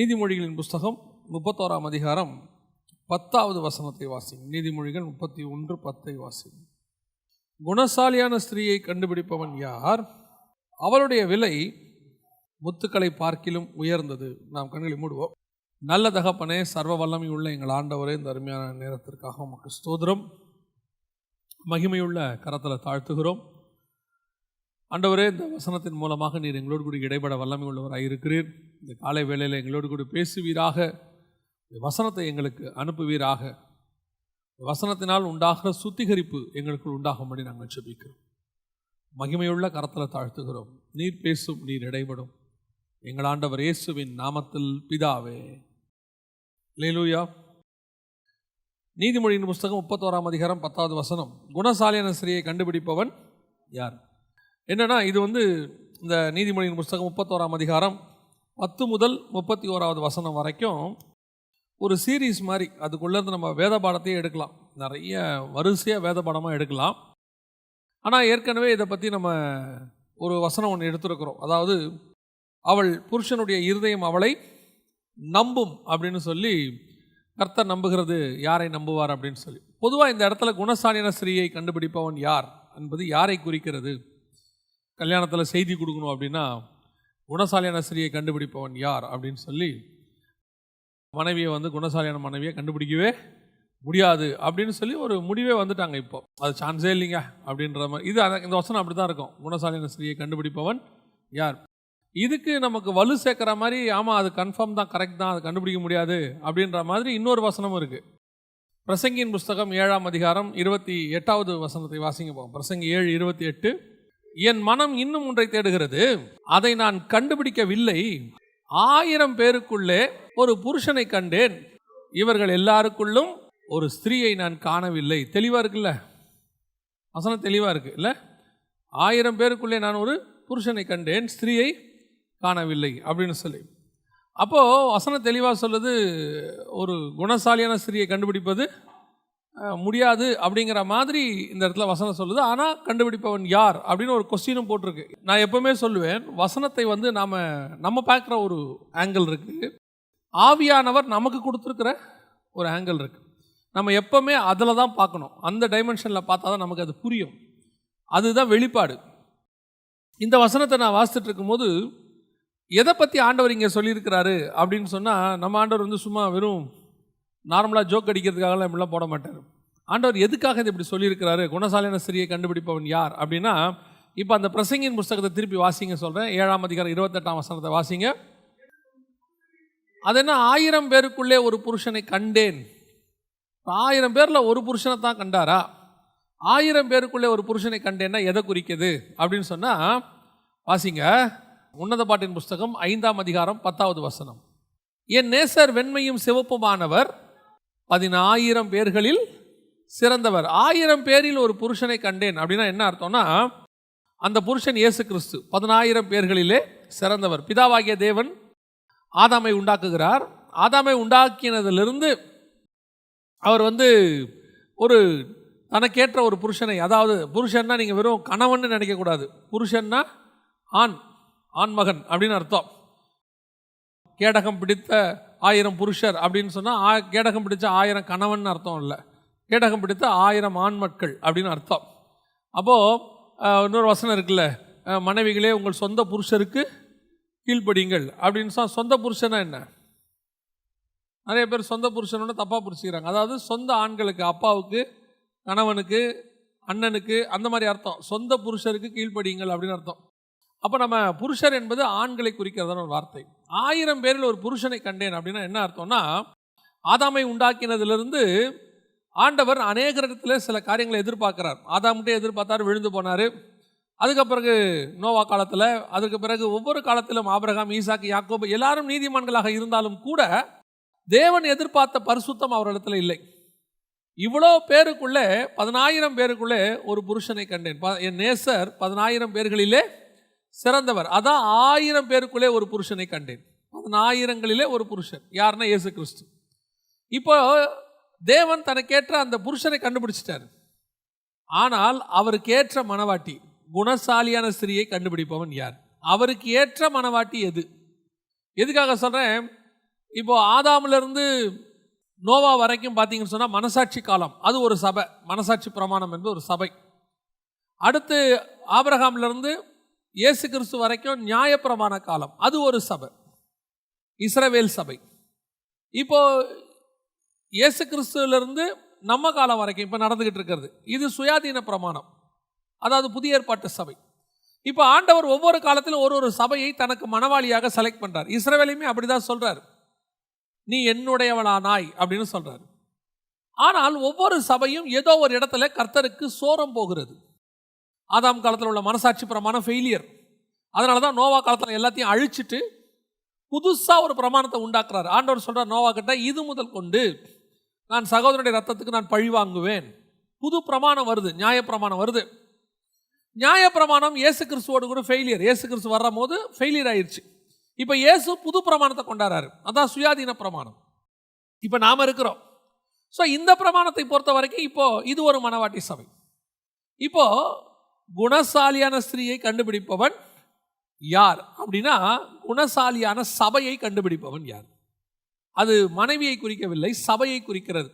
நீதிமொழிகளின் புஸ்தகம் 31ஆம் அதிகாரம் 10வது வசனத்தை வாசிங்க. நீதிமொழிகள் 31:10 வாசிங்க. குணசாலியான ஸ்திரீயை கண்டுபிடிப்பவன் யார்? அவளுடைய விலை முத்துக்களை பார்க்கிலும் உயர்ந்தது. நாம் கண்களை மூடுவோம். நல்ல தகப்பனே, சர்வ வல்லமை உள்ள எங்கள் ஆண்டவரே, இந்த அருமையான நேரத்திற்காக உமக்கு ஸ்தோத்திரம். மகிமையுள்ள கரத்தில் தாழ்த்துகிறோம். ஆண்டவரே, இந்த வசனத்தின் மூலமாக நீர் எங்களோடு கூட இடைபட வல்லமை உள்ளவராக இருக்கிறீர். இந்த காலை வேளையில் எங்களோடு கூட பேசுவீராக, இந்த வசனத்தை எங்களுக்கு அனுப்புவீராக. வசனத்தினால் உண்டாகிற சுத்திகரிப்பு எங்களுக்குள் உண்டாகும்படி நாங்கள் ஜெபிக்கிறோம். மகிமையுள்ள கரத்தில் தாழ்த்துகிறோம். நீர் பேசும், நீர் இடைபடும். எங்கள் ஆண்டவர் இயேசுவின் நாமத்தில் பிதாவே, அல்லேலூயா. நீதிமொழியின் புஸ்தகம் 31ஆம் அதிகாரம் 10வது வசனம். குணசாலியான ஸ்திரீயை கண்டுபிடிப்பவன் யார்? என்னன்னா, இது இந்த நீதிமொழியின் புஸ்தகம் 31ஆம் அதிகாரம் 10 முதல் 31வது வசனம் வரைக்கும் ஒரு சீரீஸ் மாதிரி. அதுக்குள்ளேருந்து நம்ம வேத பாடத்தையே எடுக்கலாம், நிறைய வரிசையாக வேத பாடமாக எடுக்கலாம். ஆனால் ஏற்கனவே இதை பற்றி நம்ம ஒரு வசனம் ஒன்று எடுத்துருக்கிறோம். அதாவது, அவள் புருஷனுடைய இருதயம் அவளை நம்பும் அப்படின்னு சொல்லி, கர்த்தர் நம்புகிறது யாரை நம்புவார் அப்படின்னு சொல்லி. பொதுவாக இந்த இடத்துல குணசாலியான ஸ்திரீயை கண்டுபிடிப்பவன் யார் என்பது யாரை குறிக்கிறது? கல்யாணத்தில் செய்தி கொடுக்கணும் அப்படின்னா, குணசாலியான ஸ்திரீயை கண்டுபிடிப்பவன் யார் அப்படின்னு சொல்லி, மனைவியை குணசாலியான மனைவியை கண்டுபிடிக்கவே முடியாது அப்படின்னு சொல்லி ஒரு முடிவே வந்துட்டாங்க. இப்போ அது சான்ஸே இல்லைங்க அப்படின்ற மாதிரி. இந்த வசனம் அப்படி தான் இருக்கும். குணசாலியான ஸ்திரீயை கண்டுபிடிப்பவன் யார்? இதுக்கு நமக்கு வலு சேர்க்குற மாதிரி, ஆமாம் அது கன்ஃபார்ம் தான், கரெக்ட் தான், அது கண்டுபிடிக்க முடியாது அப்படின்ற மாதிரி இன்னொரு வசனமும் இருக்குது. பிரசங்கியின் புஸ்தகம் 7ஆம் அதிகாரம் 28வது வசனத்தை வாசிங்க போவோம். பிரசங்கி 7:28. என் மனம் இன்னும் ஒன்றை தேடுகிறது, அதை நான் கண்டுபிடிக்கவில்லை. 1000 பேருக்குள்ளே ஒரு புருஷனை கண்டேன், இவர்கள் எல்லாருக்குள்ளும் ஒரு ஸ்திரீயை நான் காணவில்லை. தெளிவாக இருக்குல்ல வசனம்? தெளிவாக இருக்கு இல்லை? 1000 பேருக்குள்ளே நான் ஒரு புருஷனை கண்டேன், ஸ்திரீயை காணவில்லை அப்படின்னு சொல்லி. அப்போது வசனம் தெளிவாக சொல்லுது, ஒரு குணசாலியான ஸ்திரீயை கண்டுபிடிப்பது முடியாது அப்படிங்கிற மாதிரி இந்த இடத்துல வசனம் சொல்லுது. ஆனால் கண்டுபிடிப்பவன் யார் அப்படின்னு ஒரு கொஸ்டினும் போட்டிருக்கு. நான் எப்பவுமே சொல்லுவேன், வசனத்தை நம்ம பார்க்குற ஒரு ஆங்கிள் இருக்குது, ஆவியானவர் நமக்கு கொடுத்துருக்கிற ஒரு ஆங்கிள் இருக்குது. நம்ம எப்பவுமே அதில் தான் பார்க்கணும். அந்த டைமென்ஷனில் பார்த்தா தான் நமக்கு அது புரியும். அதுதான் வெளிப்பாடு. இந்த வசனத்தை நான் வாசித்துட்டு இருக்கும்போது, எதை பற்றி ஆண்டவர் இங்கே சொல்லியிருக்கிறாரு அப்படின்னு சொன்னால், நம்ம ஆண்டவர் சும்மா வெறும் நார்மலாக ஜோக் அடிக்கிறதுக்காகலாம் இப்படிலாம் போட மாட்டார். ஆண்டவர் எதுக்காக இது இப்படி சொல்லியிருக்கிறாரு, குணசாலியான ஸ்திரீயை கண்டுபிடிப்பவன் யார் அப்படின்னா, இப்போ அந்த பிரசங்கியின் புஸ்தகத்தை திருப்பி வாசிங்க சொல்கிறேன். 7ஆம் அதிகாரம் 28ஆம் வசனத்தை வாசிங்க. அது என்ன, 1000 பேருக்குள்ளே ஒரு புருஷனை கண்டேன். 1000 பேரில் ஒரு புருஷனை தான் கண்டாரா? 1000 பேருக்குள்ளே ஒரு புருஷனை கண்டேன்னா எதை குறிக்குது அப்படின்னு சொன்னால், வாசிங்க. உன்னத பாட்டின் புஸ்தகம் 5ஆம் அதிகாரம் 10வது வசனம். என் நேசர் வெண்மையும் சிவப்புமானவர், 10000 பேர்களில் சிறந்தவர். 1000 பேரில் ஒரு புருஷனை கண்டேன் அப்படின்னா என்ன அர்த்தம்னா, அந்த புருஷன் இயேசு கிறிஸ்து 10000 பேர்களிலே சிறந்தவர். பிதாவாகிய தேவன் ஆதாமை உண்டாக்குகிறார். ஆதாமை உண்டாக்கினதிலிருந்து அவர் ஒரு தனக்கேற்ற ஒரு புருஷனை, அதாவது புருஷன்னா நீங்கள் வெறும் கணவன் நினைக்கக்கூடாது. புருஷன்னா ஆண்மகன் அப்படின்னு அர்த்தம். கேடகம் பிடித்த 1000 புருஷர் அப்படின்னு சொன்னால், கேடகம் பிடித்த 1000 கணவன் அர்த்தம் இல்லை, கேடகம் பிடித்த 1000 ஆண்மக்கள் அப்படின்னு அர்த்தம். அப்போது இன்னொரு வசனம் இருக்குல்ல, மனைவிகளே உங்கள் சொந்த புருஷருக்கு கீழ்ப்படிங்கள் அப்படின்னு சொன்னால், சொந்த புருஷனா என்ன? நிறைய பேர் சொந்த புருஷனோட தப்பாக புரிச்சுக்கிறாங்க. அதாவது சொந்த ஆண்களுக்கு, அப்பாவுக்கு, கணவனுக்கு, அண்ணனுக்கு, அந்த மாதிரி அர்த்தம். சொந்த புருஷருக்கு கீழ்ப்படிங்கள் அப்படின்னு அர்த்தம். அப்போ நம்ம புருஷர் என்பது ஆண்களை குறிக்கிறதான ஒரு வார்த்தை. 1000 பேரில் ஒரு புருஷனை கண்டேன் அப்படின்னா என்ன அர்த்தம்னா, ஆதாமை உண்டாக்கினதிலிருந்து ஆண்டவர் அநேக இடத்துல சில காரியங்களை எதிர்பார்க்கிறார். ஆதாம்கிட்டே எதிர்பார்த்தார், விழுந்து போனார். அதுக்கு பிறகு நோவா காலத்தில், அதுக்கு பிறகு ஒவ்வொரு காலத்திலும் ஆபிரகாம், ஈசாக்கு, யாக்கோபு எல்லாரும் நீதிமான்களாக இருந்தாலும் கூட தேவன் எதிர்பார்த்த பரிசுத்தம் அவரிடத்துல இல்லை. இவ்வளோ பேருக்குள்ளே, 10000 பேருக்குள்ளே ஒரு புருஷனை கண்டேன். என் நேசர் 10000 பேர்களிலே சிறந்தவர். அதான் 1000 பேருக்குள்ளே ஒரு புருஷனை கண்டேன். 10000ங்களிலே ஒரு புருஷன் யாருன்னா இயேசு கிறிஸ்து. இப்போ தேவன் தனக்கேற்ற அந்த புருஷனை கண்டுபிடிச்சிட்டார். ஆனால் அவருக்கு ஏற்ற மணவாட்டி, குணசாலியான ஸ்திரீயை கண்டுபிடிப்பவன் யார்? அவருக்கு ஏற்ற மணவாட்டி எது? எதுக்காக சொல்கிறேன்? இப்போ ஆதாமிலிருந்து நோவா வரைக்கும் பார்த்தீங்கன்னு சொன்னால் மனசாட்சி காலம், அது ஒரு சபை. மனசாட்சி பிரமாணம் என்பது ஒரு சபை. அடுத்து ஆபிரகாமிலிருந்து இயேசு கிறிஸ்து வரைக்கும் நியாயப்பிரமாண காலம், அது ஒரு சபை, இஸ்ரவேல் சபை. இப்போ இயேசு கிறிஸ்துவிலிருந்து நம்ம காலம் வரைக்கும் இப்போ நடந்துகிட்டு இருக்கிறது, இது சுயாதீன பிரமாணம், அதாவது புதிய ஏற்பாட்டு சபை. இப்போ ஆண்டவர் ஒவ்வொரு காலத்திலும் ஒரு சபையை தனக்கு மனவாளியாக செலக்ட் பண்றார். இஸ்ரவேலையுமே அப்படிதான் சொல்றாரு, நீ என்னுடையவளானாய் அப்படின்னு சொல்றாரு. ஆனால் ஒவ்வொரு சபையும் ஏதோ ஒரு இடத்துல கர்த்தருக்கு சோரம் போகிறது. ஆதாம் காலத்தில் உள்ள மனசாட்சி பிரமாணம் ஃபெயிலியர். அதனால தான் நோவா காலத்தில் எல்லாத்தையும் அழிச்சிட்டு புதுசாக ஒரு பிரமாணத்தை உண்டாக்குறாரு. ஆண்டவர் சொல்கிறார் நோவா கிட்ட, இது முதல் கொண்டு நான் சகோதரனுடைய ரத்தத்துக்கு நான் பழி வாங்குவேன். புது பிரமாணம் வருது, நியாயப்பிரமாணம் வருது. நியாயப்பிரமாணம் இயேசு கிறிஸ்துவோடு கூட ஃபெயிலியர். இயேசு கிறிஸ்து வரும் போது ஃபெயிலியர் ஆயிடுச்சு. இப்போ இயேசு புது பிரமாணத்தை கொண்டாடுறாரு, அதான் சுயாதீன பிரமாணம். இப்போ நாம் இருக்கிறோம். ஸோ இந்த பிரமாணத்தை பொறுத்த வரைக்கும் இப்போ இது ஒரு மனவாட்டி சபை. இப்போ குணசாலியான ஸ்திரீயை கண்டுபிடிப்பவன் யார் அப்படின்னா, குணசாலியான சபையை கண்டுபிடிப்பவன் யார்? அது மனைவியை குறிக்கவில்லை, சபையை குறிக்கிறது.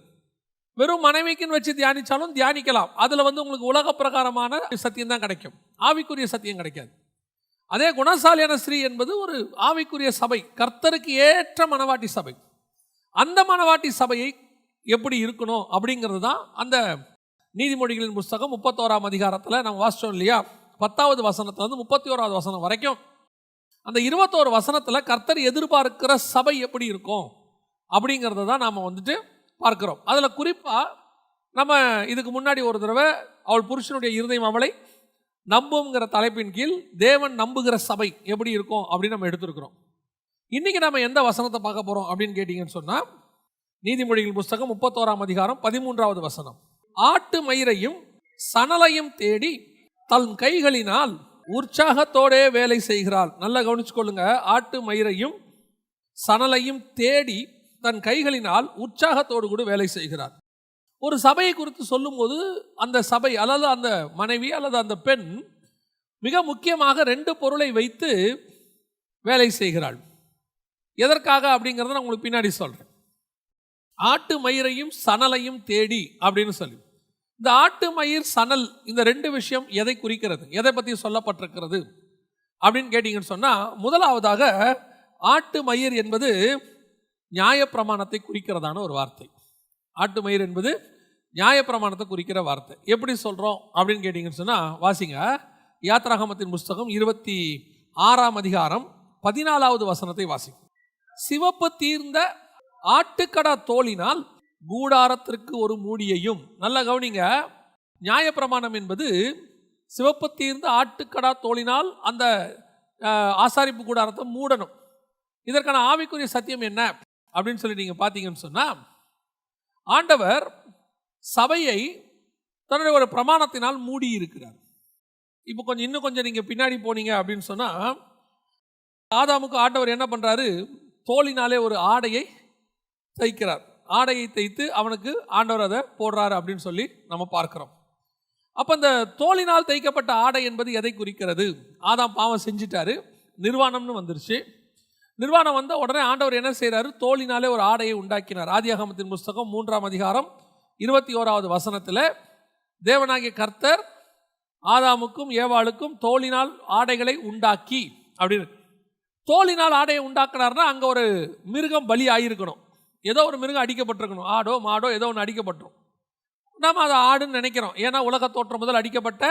வெறும் மனைவிக்குன்னு வச்சு தியானிச்சாலும் தியானிக்கலாம். அதில் உங்களுக்கு உலக பிரகாரமான சத்தியம் தான் கிடைக்கும், ஆவிக்குரிய சத்தியம் கிடைக்காது. அதே குணசாலியான ஸ்திரீ என்பது ஒரு ஆவிக்குரிய சபை, கர்த்தருக்கு ஏற்ற மனவாட்டி சபை. அந்த மனவாட்டி சபையை எப்படி இருக்கணும் அப்படிங்கிறது தான் அந்த நீதிமொழிகளின் புஸ்தகம் 31ஆம் அதிகாரத்தில் நம்ம வாசிச்சோம் இல்லையா? 10வது வசனத்துலேருந்து 31வது வசனம் வரைக்கும் அந்த 21 வசனத்தில் கர்த்தர் எதிர்பார்க்கிற சபை எப்படி இருக்கும் அப்படிங்கிறத தான் நாம் பார்க்குறோம். அதில் குறிப்பாக நம்ம இதுக்கு முன்னாடி ஒரு தடவை அவள் புருஷனுடைய இருதயம் அவளை நம்புங்கிற தலைப்பின் கீழ் தேவன் நம்புகிற சபை எப்படி இருக்கும் அப்படின்னு நம்ம எடுத்துருக்கிறோம். இன்றைக்கி நம்ம எந்த வசனத்தை பார்க்க போகிறோம் அப்படின்னு கேட்டிங்கன்னு சொன்னால், நீதிமொழிகள் புஸ்தகம் 31ஆம் அதிகாரம் 13வது வசனம். ஆட்டு மயிரையும் சணலையும் தேடி தன் கைகளினால் உற்சாகத்தோடே வேலை செய்கிறாள். நல்லா கவனிச்சுக்கொள்ளுங்க, ஆட்டு மயிரையும் சணலையும் தேடி தன் கைகளினால் உற்சாகத்தோடு கூட வேலை செய்கிறார். ஒரு சபையை குறித்து சொல்லும்போது அந்த சபை அல்லது அந்த மனைவி அல்லது அந்த பெண் மிக முக்கியமாக 2 பொருளை வைத்து வேலை செய்கிறாள். எதற்காக அப்படிங்கிறத நான் உங்களுக்கு பின்னாடி சொல்கிறேன். ஆட்டு மயிரையும் சணலையும் தேடி அப்படின்னு சொல்லி, இந்த ஆட்டு மயிர் சணல் இந்த 2 விஷயம் எதை குறிக்கிறது, எதை பற்றி சொல்லப்பட்டிருக்கிறது அப்படின்னு கேட்டிங்கன்னு சொன்னால், முதலாவதாக ஆட்டு மயிர் என்பது நியாயப்பிரமாணத்தை குறிக்கிறதான ஒரு வார்த்தை. ஆட்டு மயிர் என்பது நியாயப்பிரமாணத்தை குறிக்கிற வார்த்தை. எப்படி சொல்கிறோம் அப்படின்னு கேட்டிங்கன்னு சொன்னால், வாசிங்க யாத்ராகமத்தின் புஸ்தகம் 26ஆம் அதிகாரம் 14வது வசனத்தை வாசிங்க. சிவப்பு தீர்ந்த ஆட்டுக்கடா தோலினால் கூடாரத்திற்கு ஒரு மூடியையும். நல்லா கவனிங்க, நியாயப்பிரமாணம் என்பது சிவப்பு தீர்ந்த ஆட்டுக்கடா தோலினால் அந்த ஆசாரிப்பு கூடாரத்தை மூடணும். இதற்கான ஆவிக்குரிய சத்தியம் என்ன அப்படின்னு சொல்லி நீங்கள் பார்த்தீங்கன்னு சொன்னால், ஆண்டவர் சபையை தன்னுடைய ஒரு பிரமாணத்தினால் மூடி இருக்கிறார். இப்போ இன்னும் கொஞ்சம் நீங்கள் பின்னாடி போனீங்க அப்படின்னு சொன்னால், ஆதாமுக்கு ஆண்டவர் என்ன பண்ணுறாரு, தோலினாலே ஒரு ஆடையை தைக்கிறார். ஆடையை தைத்து அவனுக்கு ஆண்டவர் அதை போடுறாரு அப்படின்னு சொல்லி நம்ம பார்க்கிறோம். அப்போ இந்த தோலினால் தைக்கப்பட்ட ஆடை என்பது எதை குறிக்கிறது? ஆதாம் பாவம் செஞ்சிட்டாரு, நிர்வாணம்னு வந்துருச்சு. நிர்வாணம் வந்த உடனே ஆண்டவர் என்ன செய்கிறாரு, தோலினாலே ஒரு ஆடையை உண்டாக்கினார். ஆதியாகமத்தின் புஸ்தகம் 3ஆம் அதிகாரம் 21வது வசனத்தில் தேவனாகிய கர்த்தர் ஆதாமுக்கும் ஏவாளுக்கும் தோலினால் ஆடைகளை உண்டாக்கி அப்படின்னு. தோலினால் ஆடையை உண்டாக்குனார்னா அங்கே ஒரு மிருகம் பலி ஆகியிருக்கணும், ஏதோ ஒரு மிருகம் அடிக்கப்பட்டிருக்கணும், ஆடோ மாடோ ஏதோ ஒன்று அடிக்கப்பட்டோம். நாம் அதை ஆடுன்னு நினைக்கிறோம், ஏன்னா உலக தோற்றம் முதல் அடிக்கப்பட்ட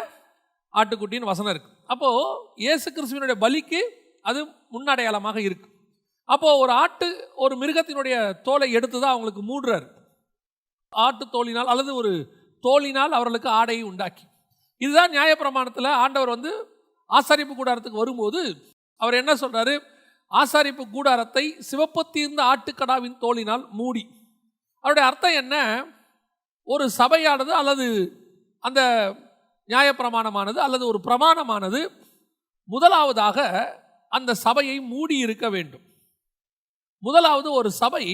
ஆட்டுக்குட்டின்னு வசனம் இருக்குது. அப்போது இயேசு கிறிஸ்துவினுடைய பலிக்கு அது முன்னடையாளமாக இருக்குது. அப்போது ஒரு மிருகத்தினுடைய தோலை எடுத்து தான் அவங்களுக்கு மூடுறாரு. ஆட்டு தோலினால் அல்லது ஒரு தோலினால் அவர்களுக்கு ஆடையை உண்டாக்கி. இதுதான் நியாயப்பிரமாணத்தில் ஆண்டவர் ஆசாரிப்பு கூடாரத்துக்கு வரும்போது அவர் என்ன சொல்கிறாரு, ஆசாரிப்பு கூடாரத்தை சிவப்பு தீர்ந்த ஆட்டுக்கடாவின் தோலினால் மூடி. அவருடைய அர்த்தம் என்ன, ஒரு சபையானது அல்லது அந்த நியாயப்பிரமாணமானது அல்லது ஒரு பிரமாணமானது முதலாவதாக அந்த சபையை மூடி இருக்க வேண்டும். முதலாவது ஒரு சபை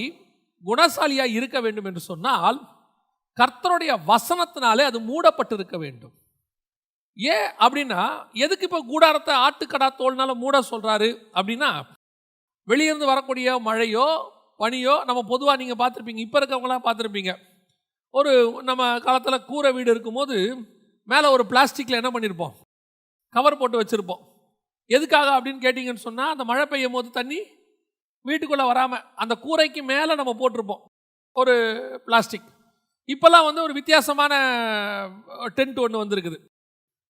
குணசாலியாக இருக்க வேண்டும் என்று சொன்னால் கர்த்தருடைய வசனத்தினாலே அது மூடப்பட்டிருக்க வேண்டும். ஏன் அப்படின்னா, எதுக்கு இப்போ கூடாரத்தை ஆட்டுக்கடா தோல்னால மூட சொல்கிறாரு அப்படின்னா, வெளியிருந்து வரக்கூடிய மழையோ பனியோ நம்ம பொதுவாக நீங்கள் பார்த்துருப்பீங்க, இப்போ இருக்கவங்களாம் பார்த்துருப்பீங்க. ஒரு நம்ம காலத்தில் கூரை வீடு இருக்கும்போது மேலே ஒரு பிளாஸ்டிக்கில் என்ன பண்ணியிருப்போம், கவர் போட்டு வச்சுருப்போம். எதுக்காக அப்படின்னு கேட்டிங்கன்னு சொன்னால், அந்த மழை பெய்யும் போது தண்ணி வீட்டுக்குள்ளே வராமல் அந்த கூரைக்கு மேலே நம்ம போட்டிருப்போம் ஒரு பிளாஸ்டிக். இப்போல்லாம் வந்து ஒரு வித்தியாசமான டென்ட் ஒன்று வந்திருக்குது.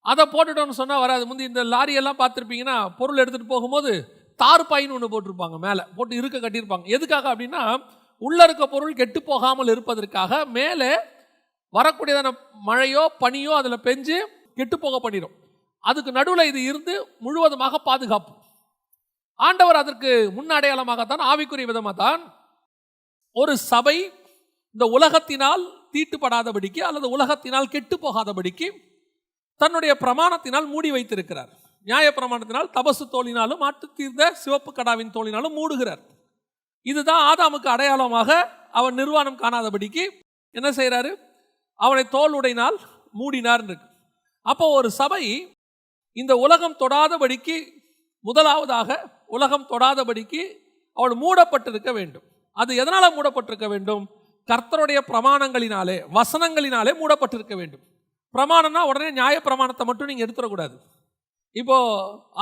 அதை போட்டுட்டோன்னு சொன்னால் வராது. முந்தி இந்த லாரியெல்லாம் பார்த்துருப்பீங்கன்னா பொருள் எடுத்துகிட்டு போகும்போது தார்பாயின்னு ஒன்று போட்டிருப்பாங்க, மேலே போட்டு இருக்க கட்டியிருப்பாங்க. எதுக்காக அப்படின்னா, உள்ளே இருக்க பொருள் கெட்டு போகாமல் இருப்பதற்காக. மேலே வரக்கூடியதான மழையோ பனியோ அதில் பெஞ்சு கெட்டு போக பண்ணிடும். அதுக்கு நடுவில் இது இருந்து முழுவதுமாக பாதுகாப்பு. ஆண்டவர் அதற்கு முன்னடையாளமாகத்தான், ஆவிக்குரிய விதமாக தான் ஒரு சபை இந்த உலகத்தினால் தீட்டுப்படாதபடிக்கு அல்லது உலகத்தினால் கெட்டு போகாதபடிக்கு தன்னுடைய பிரமாணத்தினால் மூடி வைத்திருக்கிறார். நியாய பிரமாணத்தினால் தபசு தோலினாலும் மாட்டு தீர்ந்த சிவப்பு கடாவின் தோலினாலும் மூடுகிறார். இதுதான் ஆதாமுக்கு அடையாளமாக அவன் நிர்வாணம் காணாதபடிக்கு என்ன செய்கிறாரு, அவனை தோல் உடையினால் மூடினார் இருக்கு. அப்போ ஒரு சபை இந்த உலகம் தொடாதபடிக்கு, முதலாவதாக உலகம் தொடாதபடிக்கு அவள் மூடப்பட்டிருக்க வேண்டும். அது எதனால் மூடப்பட்டிருக்க வேண்டும்? கர்த்தருடைய பிரமாணங்களினாலே, வசனங்களினாலே மூடப்பட்டிருக்க வேண்டும். பிரமாணம்னா உடனே நியாய பிரமாணத்தை மட்டும் நீங்கள் எடுத்துடக்கூடாது. இப்போது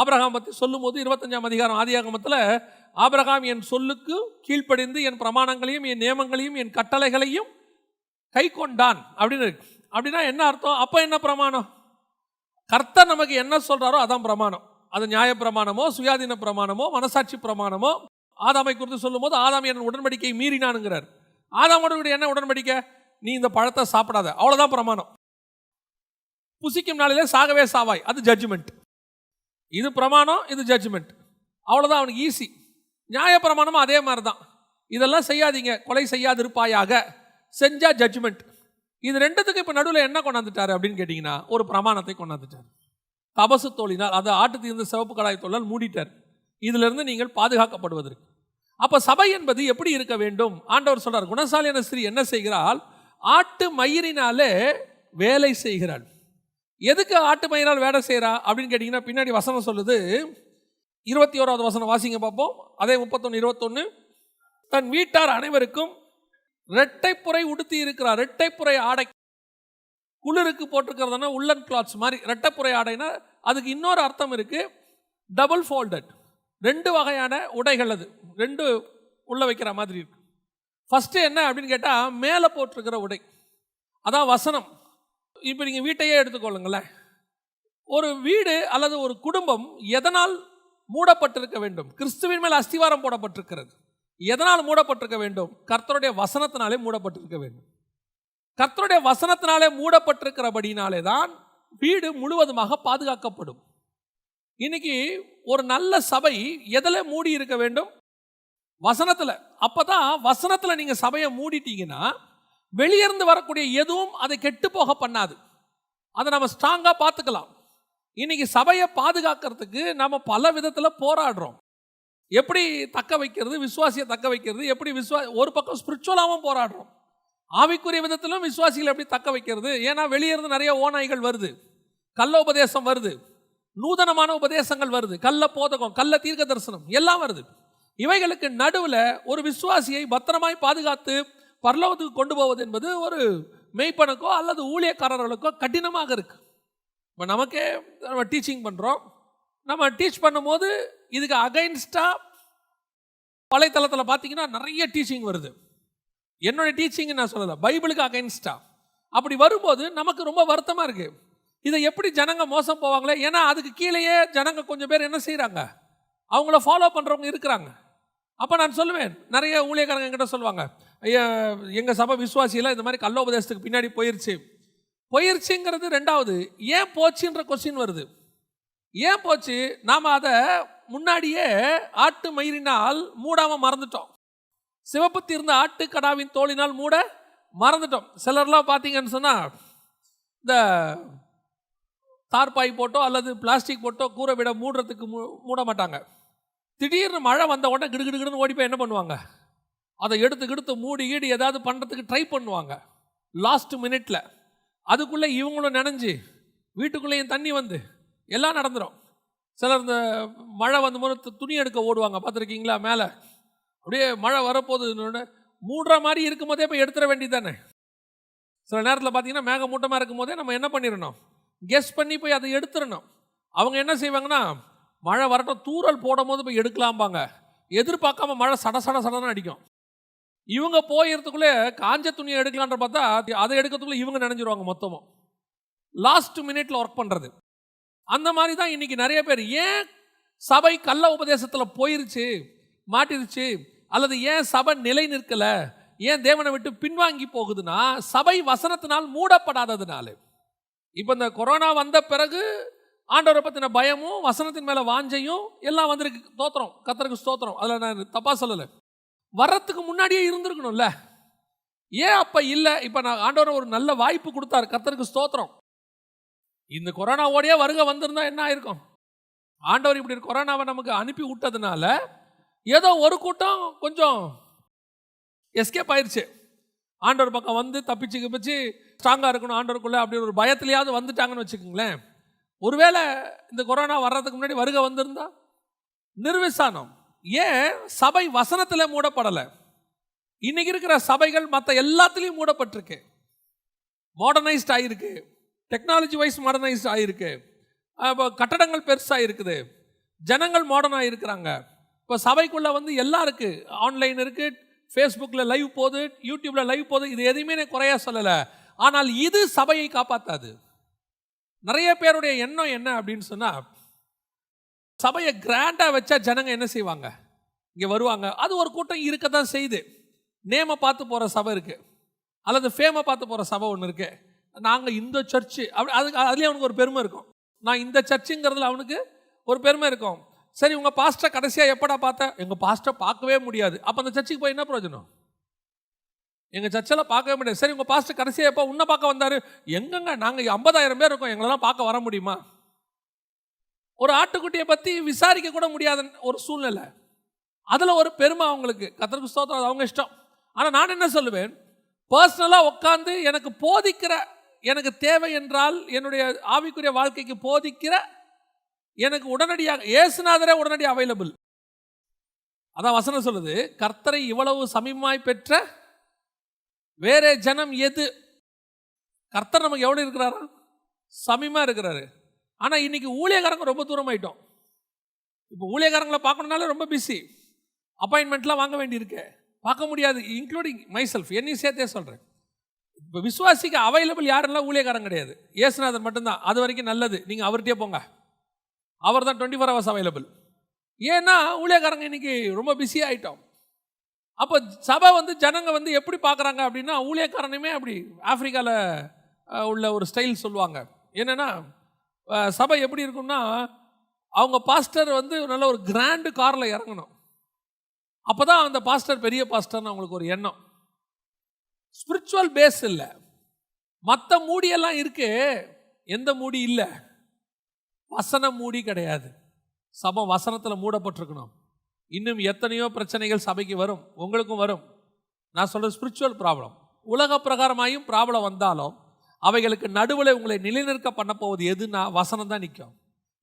ஆபிரகாம் பற்றி சொல்லும் போது 25ஆம் அதிகாரம் ஆதியாகமத்தில், ஆபிரகாம் என் சொல்லுக்கு கீழ்ப்படிந்து என் பிரமாணங்களையும் என் நியமங்களையும் என் கட்டளைகளையும் கை கொண்டான் அப்படின்னு இருக்கு. அப்படின்னா என்ன அர்த்தம்? அப்போ என்ன பிரமாணம்? கர்த்தர் நமக்கு என்ன சொல்கிறாரோ அதான் பிரமாணம். அது நியாய பிரமாணமோ, சுயாதீன பிரமாணமோ, மனசாட்சி பிரமாணமோ. ஆதாமை குறித்து சொல்லும் போது ஆதாம் என் உடன்படிக்கை மீறினானுங்கிறார். ஆதாமோடு என்ன உடன்படிக்கை? நீ இந்த பழத்தை சாப்பிடாத, அவ்வளோதான் பிரமாணம். புசிக்கும் நாளிலே சாகவே சாவாய், அது ஜட்ஜ்மெண்ட். இது பிரமாணம், இது ஜட்ஜ்மெண்ட். அவ்வளோதான், அவனுக்கு ஈஸி. நியாய பிரமாணமும் அதே மாதிரி தான். இதெல்லாம் செய்யாதீங்க, கொலை செய்யாதிருப்பாயாக, செஞ்சா ஜட்ஜ்மெண்ட். இது ரெண்டுத்துக்கு இப்போ நடுவில் என்ன கொண்டாந்துட்டாரு அப்படின்னு கேட்டிங்கன்னா, ஒரு பிரமாணத்தை கொண்டாந்துட்டார். தபசு தோலினால், அதை ஆட்டு தீர்ந்த சிவப்பு கடாய் தோலால் மூடிட்டார். இதிலிருந்து நீங்கள் பாதுகாக்கப்படுவதற்கு. அப்போ சபை என்பது எப்படி இருக்க வேண்டும்? ஆண்டவர் சொல்றார், குணசாலியான ஸ்திரீ என்ன செய்கிறாள்? ஆட்டு மயிரினாலே வேலை செய்கிறாள். எதுக்கு ஆட்டு மயிரால் வேலை செய்கிறா அப்படின்னு கேட்டிங்கன்னா, பின்னாடி வசனம் சொல்லுது. 21வது வசனம் வாசிங்க பார்ப்போம். அதே 31:21. தன் வீட்டார் அனைவருக்கும் ரெட்டைப்புரை உடுத்தி இருக்கிறார். ரெட்டைப்புரை ஆடை, குளிருக்கு போட்டிருக்கிறதுனா உள்ளன் கிளாத்ஸ் மாதிரி. ரெட்டைப்புரை ஆடைனா அதுக்கு இன்னொரு அர்த்தம் இருக்கு, டபுள் ஃபோல்டட். 2 வகையான உடைகள், அது 2 உள்ள வைக்கிற மாதிரி இருக்கு. ஃபர்ஸ்ட் என்ன அப்படின்னு கேட்டால், மேலே போட்டிருக்கிற உடை, அதான் வசனம். இப்போ நீங்கள் வீட்டையே எடுத்துக்கொள்ளுங்களேன். ஒரு வீடு அல்லது ஒரு குடும்பம் எதனால் மூடப்பட்டிருக்க வேண்டும்? கிறிஸ்துவின் மேல் அஸ்திவாரம் போடப்பட்டிருக்கிறது. எதனால் மூடப்பட்டிருக்க வேண்டும்? கர்த்தருடைய வசனத்தினாலே மூடப்பட்டிருக்க வேண்டும். கர்த்தருடைய வசனத்தினாலே மூடப்பட்டிருக்கிறபடினாலே தான் வீடு முழுவதுமாக பாதுகாக்கப்படும். இன்னைக்கு ஒரு நல்ல சபை எதில் மூடி இருக்க வேண்டும்? வசனத்தில். அப்பதான் வசனத்தில் நீங்கள் சபையை மூடிட்டீங்கன்னா வெளியிருந்து வரக்கூடிய எதுவும் அதை கெட்டு போக பண்ணாது. அதை நம்ம ஸ்ட்ராங்காக பார்த்துக்கலாம். இன்னைக்கு சபையை பாதுகாக்கிறதுக்கு நம்ம பல விதத்தில் போராடுறோம். எப்படி தக்க வைக்கிறது, விசுவாசியை தக்க வைக்கிறது, எப்படி ஒரு பக்கம் ஸ்பிரிச்சுவலாகவும் போராடுறோம். ஆவிக்குரிய விதத்திலும் விசுவாசிகளை எப்படி தக்க வைக்கிறது? ஏன்னா வெளியிருந்து நிறைய ஓநாய்கள் வருது, கள்ள உபதேசம் வருது, நூதனமான உபதேசங்கள் வருது, கள்ள போதகம், கள்ள தீர்க்க தரிசனம் எல்லாம் வருது. இவைகளுக்கு நடுவில் ஒரு விசுவாசியை பத்திரமாய் பாதுகாத்து பரலோகத்துக்கு கொண்டு போவது என்பது ஒரு மெய்ப்பனுக்கோ அல்லது ஊழியக்காரர்களுக்கோ கடினமாக இருக்கு. இப்போ நமக்கே நம்ம டீச்சிங் பண்ணுறோம். நம்ம டீச் பண்ணும்போது இதுக்கு அகைன்ஸ்டாக வலைத்தளத்தில் பார்த்தீங்கன்னா நிறைய டீச்சிங் வருது. என்னுடைய டீச்சிங் நான் சொல்லலை, பைபிளுக்கு அகைன்ஸ்டாக. அப்படி வரும்போது நமக்கு ரொம்ப வருத்தமாக இருக்குது. இதை எப்படி ஜனங்க மோசம் போவாங்களே? ஏன்னா அதுக்கு கீழேயே ஜனங்க கொஞ்சம் பேர் என்ன செய்கிறாங்க, அவங்கள ஃபாலோ பண்ணுறவங்க இருக்கிறாங்க. அப்போ நான் சொல்லுவேன், நிறைய ஊழியக்காரங்க என்கிட்ட சொல்லுவாங்க, ஐயா எங்கள் சபை விசுவாசியில் இந்த மாதிரி கள்ளோபதேசத்துக்கு பின்னாடி போயிருச்சுங்கிறது ரெண்டாவது. ஏன் போச்சுன்ற கொஸ்டின் வருது. ஏன் போச்சு? நாம் அதை முன்னாடியே ஆட்டு மயிரினால் மூடாமல் மறந்துட்டோம். சிவப்பு தீர்ந்த ஆட்டு கடாவின் தோலினால் மூட மறந்துட்டோம். சிலர்லாம் பார்த்தீங்கன்னு சொன்னால் இந்த தார்பாய் போட்டோ அல்லது பிளாஸ்டிக் போட்டோ கூரை விட மூடுறதுக்கு மூட மாட்டாங்க. திடீர்னு மழை வந்த உடனே கிடுகிடுன்னு ஓடி போய் என்ன பண்ணுவாங்க, அதை எடுத்து மூடி ஏதாவது பண்ணுறதுக்கு ட்ரை பண்ணுவாங்க லாஸ்ட் மினிட்ல. அதுக்குள்ளே இவங்களும் நினைஞ்சு வீட்டுக்குள்ளேயும் தண்ணி வந்து எல்லாம் நடந்துடும். சிலர் இந்த மழை வந்தபோது துணி எடுக்க ஓடுவாங்க, பார்த்துருக்கீங்களா? மேலே அப்படியே மழை வரப்போகுது, மூடுற மாதிரி இருக்கும் போதே போய் எடுத்துட வேண்டியது தானே. சில நேரத்தில் பார்த்தீங்கன்னா மேகமூட்டமாக இருக்கும் போதே நம்ம என்ன பண்ணிடணும், கெஸ் பண்ணி போய் அதை எடுத்துடணும். அவங்க என்ன செய்வாங்கன்னா, மழை வரட்டும் தூறல் போடும் போது போய் எடுக்கலாம்பாங்க. எதிர்பார்க்காம மழை சட சட சடன்னு அடிக்கும். இவங்க போயிறதுக்குள்ளே காஞ்ச துணியை எடுக்கலான்ற பார்த்தா அதை எடுக்கிறதுக்குள்ளே இவங்க நினைஞ்சிருவாங்க மொத்தமும். லாஸ்ட் மினிட்ல ஒர்க் பண்ணுறது. அந்த மாதிரி தான் இன்னைக்கு நிறைய பேர். ஏன் சபை கள்ள உபதேசத்தில் போயிருச்சு, மாட்டிருச்சு, அல்லது ஏன் சபை நிலை நிற்கல, ஏன் தேவனை விட்டு பின்வாங்கி போகுதுன்னா சபை வசனத்தினால் மூடப்படாததுனால. இப்போ இந்த கொரோனா வந்த பிறகு ஆண்டவரை பற்றின பயமும் வசனத்தின் மேலே வாஞ்சையும் எல்லாம் வந்திருக்கு. தோத்திரம், கர்த்தருக்கு ஸ்தோத்திரம். அதில் நான் தப்பா சொல்லலை. வர்றதுக்கு முன்னாடியே இருந்திருக்கணும்ல. ஏன் அப்போ இல்லை? இப்போ நான் ஆண்டவரை ஒரு நல்ல வாய்ப்பு கொடுத்தாரு, கர்த்தருக்கு ஸ்தோத்திரம். இந்த கொரோனாவோடையே வருகை வந்திருந்தா என்ன ஆயிருக்கும்? ஆண்டவர் இப்படி கொரோனாவை நமக்கு அனுப்பி விட்டதுனால ஏதோ ஒரு கூட்டம் கொஞ்சம் எஸ்கேப் ஆயிடுச்சு. ஆண்டவர் பக்கம் வந்து தப்பிச்சு ஸ்ட்ராங்காக இருக்கணும் ஆண்டவருக்குள்ளே அப்படி ஒரு பயத்திலேயாவது வந்துட்டாங்கன்னு வச்சுக்கோங்களேன். ஒருவேளை இந்த கொரோனா வர்றதுக்கு முன்னாடி வருகை வந்திருந்தா நிர்விசானம். ஏன் சபை வசனத்தில் மூடப்படலை? இன்னைக்கு இருக்கிற சபைகள் மற்ற எல்லாத்துலேயும் மூடப்பட்டிருக்கு. மாடர்னைஸ்ட் ஆகிருக்கு, டெக்னாலஜி வைஸ் மாடர்னைஸ்ட் ஆகிருக்கு, இப்போ கட்டடங்கள் பெருசாக இருக்குது, ஜனங்கள் மாடர்னாக இருக்கிறாங்க. இப்போ சபைக்குள்ளே வந்து எல்லாம் இருக்குது, ஆன்லைன் இருக்குது, ஃபேஸ்புக்கில் லைவ் போகுது, யூடியூப்பில் லைவ் போகுது. இது எதையுமே நான் குறையா சொல்லலை. ஆனால் இது சபையை காப்பாற்றாது. நிறைய பேருடைய எண்ணம் என்ன அப்படின்னு சொன்னால், சபையை கிராண்டாக வச்சா ஜனங்க என்ன செய்வாங்க, இங்கே வருவாங்க. அது ஒரு கூட்டம் இருக்க தான் செய்யுது. நேமை பார்த்து போகிற சபை இருக்குது, அல்லது ஃபேமை பார்த்து போகிற சபை ஒன்று இருக்குது. நாங்கள் இந்த சர்ச்சு அப்படி அதுலேயே அவனுக்கு ஒரு பெருமை இருக்கும். நான் இந்த சர்ச்சுங்கிறதுல அவனுக்கு ஒரு பெருமை இருக்கும். சரி, உங்கள் பாஸ்டர் கடைசியாக எப்படா பார்த்தேன்? எங்கள் பாஸ்டர் பார்க்கவே முடியாது. அப்போ அந்த சர்ச்சுக்கு போய் என்ன பிரயோஜனம்? எங்கள் சர்ச்சில் பார்க்கவே முடியாது. சரி, உங்கள் பாஸ்டர் கடைசியாக எப்போ உன்னை பார்க்க வந்தார்? எங்கங்க, நாங்கள் 50,000 பேர் இருக்கோம், எங்களெல்லாம் பார்க்க வர முடியுமா? ஒரு ஆட்டுக்குட்டியை பற்றி விசாரிக்க கூட முடியாத ஒரு சூழ்நிலை. அதில் ஒரு பெருமை அவங்களுக்கு. கர்த்தருக்கு ஸ்தோத்திரம், அவங்க இஷ்டம். ஆனால் நான் என்ன சொல்லுவேன், பர்சனலாக உட்காந்து எனக்கு போதிக்கிற, எனக்கு தேவை என்றால் என்னுடைய ஆவிக்குரிய வாழ்க்கைக்கு போதிக்கிற, எனக்கு உடனடியாக இயேசுநாதரே உடனடி அவைலபிள். அதான் வசனம் சொல்லுது, கர்த்தரை இவ்வளவு சமீபமாய் பெற்ற வேற ஜனம் எது? கர்த்தர் நமக்கு எவ்வளோ இருக்கிறாரா? சமீபமாக இருக்கிறாரு. ஆனால் இன்னைக்கு ஊழியக்காரங்க ரொம்ப தூரம் ஆயிட்டோம். இப்போ ஊழியக்காரங்களை பார்க்கணுன்னாலே ரொம்ப பிஸி, அப்பாயின்மெண்ட்லாம் வாங்க வேண்டியிருக்கு, பார்க்க முடியாது. இன்க்ளூடிங் மைசெல்ஃப், என்னையும் சேர்த்தே சொல்கிறேன். இப்போ விசுவாசிக்கு அவைலபிள் யாரெல்லாம் ஊழியக்காரங்க கிடையாது, இயேசுநாதர் மட்டும்தான். அது வரைக்கும் நல்லது, நீங்கள் அவர்கிட்டே போங்க, அவர் தான் 24 hours அவைலபிள். ஏன்னா ஊழியக்காரங்க இன்னைக்கு ரொம்ப பிஸி ஆகிட்டோம். அப்போ சபை வந்து ஜனங்க வந்து எப்படி பார்க்குறாங்க அப்படின்னா, ஊழியக்காரனையுமே அப்படி ஆப்பிரிக்காவில் உள்ள ஒரு ஸ்டைல் சொல்லுவாங்க. என்னென்னா, சபை எப்படி இருக்குன்னா, அவங்க பாஸ்டர் வந்து நல்ல ஒரு கிராண்டு காரில் இறங்கணும், அப்போ தான் அந்த பாஸ்டர் பெரிய பாஸ்டர்னு அவங்களுக்கு ஒரு எண்ணம். ஸ்பிரிச்சுவல் பேஸ் இல்லை. மற்ற மூடியெல்லாம் இருக்கு, எந்த மூடி இல்லை? வசன மூடி கிடையாது. சபை வசனத்தில் மூடப்பட்டிருக்கணும். இன்னும் எத்தனையோ பிரச்சனைகள் சபைக்கு வரும், உங்களுக்கும் வரும். நான் சொல்கிற ஸ்பிரிச்சுவல் ப்ராப்ளம். உலக பிரகாரமாயும் ப்ராப்ளம் வந்தாலும் அவைகளுக்கு நடுவில் உங்களை நிலைநிற்க பண்ண போவது எதுனா வசனம் தான் நிற்கும்.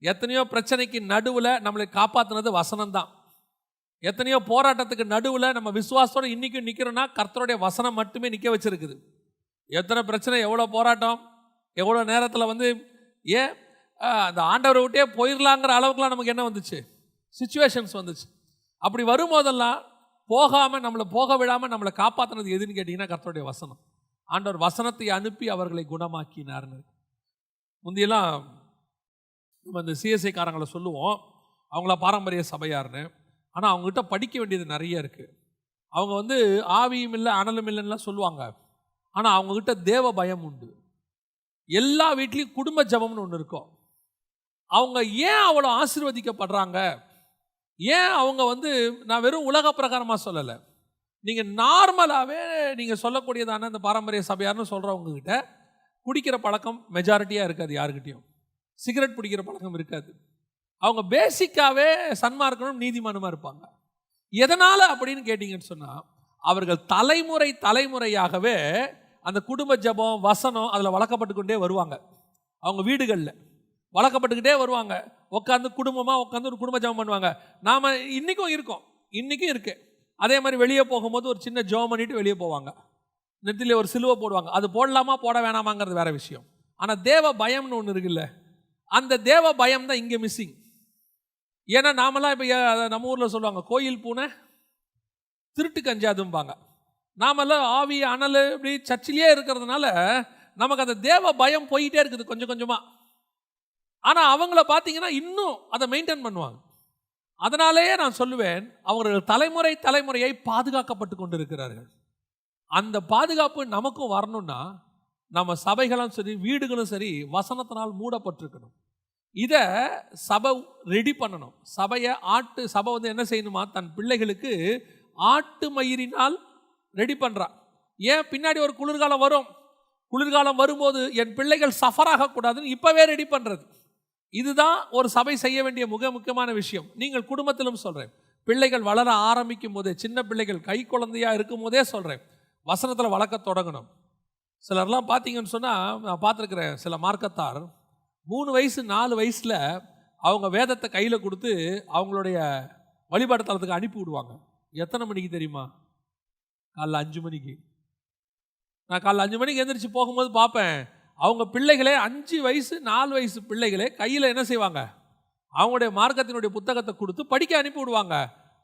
எத்தனையோ பிரச்சனைக்கு நடுவில் நம்மளை காப்பாற்றினது வசனம் தான். எத்தனையோ போராட்டத்துக்கு நடுவில் நம்ம விசுவாசத்தோடு இன்றைக்கும் நிற்கிறோன்னா கர்த்தருடைய வசனம் மட்டுமே நிற்க வச்சிருக்குது. எத்தனை பிரச்சனை, எவ்வளோ போராட்டம், எவ்வளோ நேரத்தில் வந்து ஏன் அந்த ஆண்டவரை விட்டே போயிடலாங்கிற அளவுக்குலாம் நமக்கு என்ன வந்துச்சு, சிச்சுவேஷன்ஸ் வந்துச்சு. அப்படி வரும்போதெல்லாம் போகாமல், நம்மளை போக விடாமல் நம்மளை காப்பாற்றினது எதுன்னு கேட்டிங்கன்னா கர்த்தருடைய வசனம். ஆண்டவர் வசனத்தை அனுப்பி அவர்களை குணமாக்கினார்னு. முந்தியெல்லாம் நம்ம இந்த சிஎஸ்ஐ காரங்களை சொல்லுவோம், அவங்கள பாரம்பரிய சபையார்னு. ஆனால் அவங்ககிட்ட படிக்க வேண்டியது நிறைய இருக்குது. அவங்க வந்து ஆவியும் இல்லை அனலும் இல்லைன்னா சொல்லுவாங்க. ஆனால் அவங்கக்கிட்ட தேவ பயம் உண்டு. எல்லா வீட்லேயும் குடும்ப ஜபம்னு ஒன்று இருக்கும். அவங்க ஏன் அவ்வளோ ஆசீர்வதிக்கப்படுறாங்க, ஏன் அவங்க வந்து, நான் வெறும் உலக பிரகாரமாக சொல்லலை, நீங்கள் நார்மலாகவே நீங்கள் சொல்லக்கூடியதான இந்த பாரம்பரிய சபையார்னு சொல்கிறவங்ககிட்ட குடிக்கிற பழக்கம் மெஜாரிட்டியாக இருக்காது. யாருக்கிட்டையும் சிகரெட் பிடிக்கிற பழக்கம் இருக்காது. அவங்க பேசிக்காகவே சன்மார்க்கனும் நீதிமானுமாக இருப்பாங்க. எதனால் அப்படின்னு கேட்டிங்கன்னு சொன்னால், அவர்கள் தலைமுறையாகவே அந்த குடும்ப ஜபம் வசனம் அதில் வளர்க்கப்பட்டு கொண்டே வருவாங்க. அவங்க வீடுகளில் வளர்க்கப்பட்டுக்கிட்டே வருவாங்க. உட்காந்து குடும்பமாக உட்காந்து ஒரு குடும்ப ஜபம் பண்ணுவாங்க. நாம் இன்றைக்கும் இருக்கோம், இன்றைக்கும் இருக்குது. அதே மாதிரி வெளியே போகும்போது ஒரு சின்ன ஜெபம் பண்ணிட்டு வெளியே போவாங்க. நெத்தியில் ஒரு சிலுவை போடுவாங்க. அது போடலாமா போட வேணாமாங்கிறது வேற விஷயம். ஆனால் தேவ பயம்னு ஒன்று இருக்குல்ல, அந்த தேவ பயம் தான் இங்கே மிஸ்ஸிங். ஏன்னா நாமெல்லாம் இப்போ நம்ம ஊரில் சொல்லுவாங்க, கோயில் பூனை திருட்டு கஞ்சாதும்பாங்க. நாமெல்லாம் ஆவி அனல் இப்படி சர்ச்சிலேயே இருக்கிறதுனால நமக்கு அந்த தேவ பயம் போயிட்டே இருக்குது கொஞ்சம் கொஞ்சமாக. ஆனால் அவங்கள பார்த்தீங்கன்னா இன்னும் அதை மெயின்டைன் பண்ணுவாங்க. அதனாலேயே நான் சொல்லுவேன், அவர்கள் தலைமுறை தலைமுறையை பாதுகாக்கப்பட்டு கொண்டு இருக்கிறார்கள். அந்த பாதுகாப்பு நமக்கும் வரணும்னா நம்ம சபைகளும் சரி வீடுகளும் சரி வசனத்தினால் மூடப்பட்டிருக்கணும். இதை சபை ரெடி பண்ணணும். சபை வந்து என்ன செய்யணுமா, தன் பிள்ளைகளுக்கு ஆட்டு மயிரினால் ரெடி பண்ணுறா. ஏன் பின்னாடி ஒரு குளிர்காலம் வரும், குளிர்காலம் வரும்போது என் பிள்ளைகள் சஃபர் ஆகக்கூடாதுன்னு இப்போவே ரெடி பண்ணுறது. இதுதான் ஒரு சபை செய்ய வேண்டிய முக்கியமான விஷயம். நீங்கள் குடும்பத்திலும் சொல்கிறேன், பிள்ளைகள் வளர ஆரம்பிக்கும் போதே, சின்ன பிள்ளைகள் கை குழந்தையாக இருக்கும் போதே சொல்கிறேன், வசனத்தில் வளர்க்க தொடங்கணும். சிலர்லாம் பார்த்தீங்கன்னு சொன்னால், நான் பார்த்துருக்குறேன், சில மார்க்கத்தார் 3 வயசு 4 வயசில் அவங்க வேதத்தை கையில் கொடுத்து அவங்களுடைய வழிபாடு தளத்துக்கு அனுப்பி விடுவாங்க. எத்தனை மணிக்கு தெரியுமா? காலைல 5 மணிக்கு. நான் காலைல 5 மணிக்கு எழுந்திரிச்சு போகும்போது பார்ப்பேன், அவங்க பிள்ளைகளே 5 வயசு 4 வயசு பிள்ளைகளே கையில் என்ன செய்வாங்க, அவங்களுடைய மார்க்கத்தினுடைய புத்தகத்தை கொடுத்து படிக்க அனுப்பி விடுவாங்க.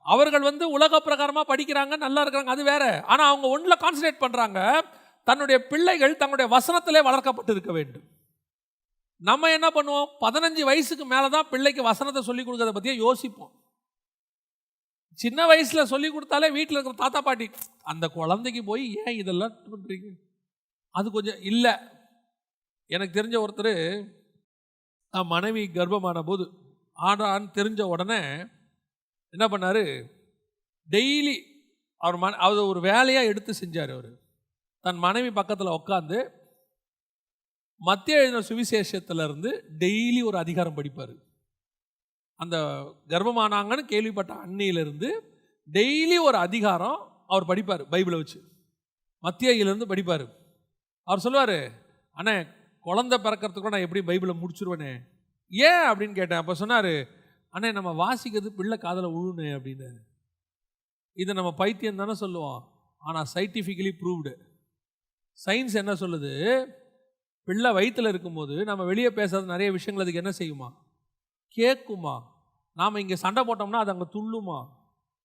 அவர்கள் வந்து உலக பிரகாரமாக படிக்கிறாங்க, நல்லா இருக்கிறாங்க, அது வேற. ஆனால் அவங்க ஒன்றில் கான்சன்ட்ரேட் பண்ணுறாங்க, தன்னுடைய பிள்ளைகள் தன்னுடைய வசனத்திலே வளர்க்கப்பட்டு இருக்க வேண்டும். நம்ம என்ன பண்ணுவோம், 15 வயசுக்கு மேலே தான் பிள்ளைக்கு வசனத்தை சொல்லிக் கொடுக்கறத பற்றியே யோசிப்போம். சின்ன வயசில் சொல்லிக் கொடுத்தாலே வீட்டில் இருக்கிற தாத்தா பாட்டி, அந்த குழந்தைக்கு போய் ஏன் இதெல்லாம் பண்ணுறீங்க, அது கொஞ்சம் இல்லை. எனக்கு தெரிஞ்ச ஒருத்தர், நான் மனைவி கர்ப்பமான போது ஆடான்னு தெரிஞ்ச உடனே என்ன பண்ணார், டெய்லி அவர் ஒரு வேலையாக எடுத்து செஞ்சார். அவர் தன் மனைவி பக்கத்தில் உட்காந்து மத்திய எழுதின சுவிசேஷத்திலிருந்து டெய்லி ஒரு அதிகாரம் படிப்பார். அந்த கர்ப்பமானாங்கன்னு கேள்விப்பட்ட அன்னையிலிருந்து டெய்லி ஒரு அதிகாரம் அவர் படிப்பார். பைபிளை வச்சு மத்தியிலிருந்து படிப்பார். அவர் சொல்லுவார், அண்ணே குழந்தை பிறக்கிறதுக்கு நான் எப்படி பைபிளை முடிச்சுருவேனே, ஏன் அப்படின்னு கேட்டேன். அப்போ சொன்னார், அண்ணே நம்ம வாசிக்கிறது பிள்ளை காதில் உழுனே அப்படின்னு. இதை நம்ம பைத்தியம் தானே சொல்லுவோம், ஆனால் சயின்டிஃபிக்கலி ப்ரூவ்டு. சயின்ஸ் என்ன சொல்லுது, பிள்ளை வயிற்றில் இருக்கும்போது நம்ம வெளியே பேசுறது நிறைய விஷயங்கள் அதுக்கு என்ன செய்யுமா, கேட்குமா. நாம் இங்கே சண்டை போட்டோம்னா அது அங்கே துள்ளுமா,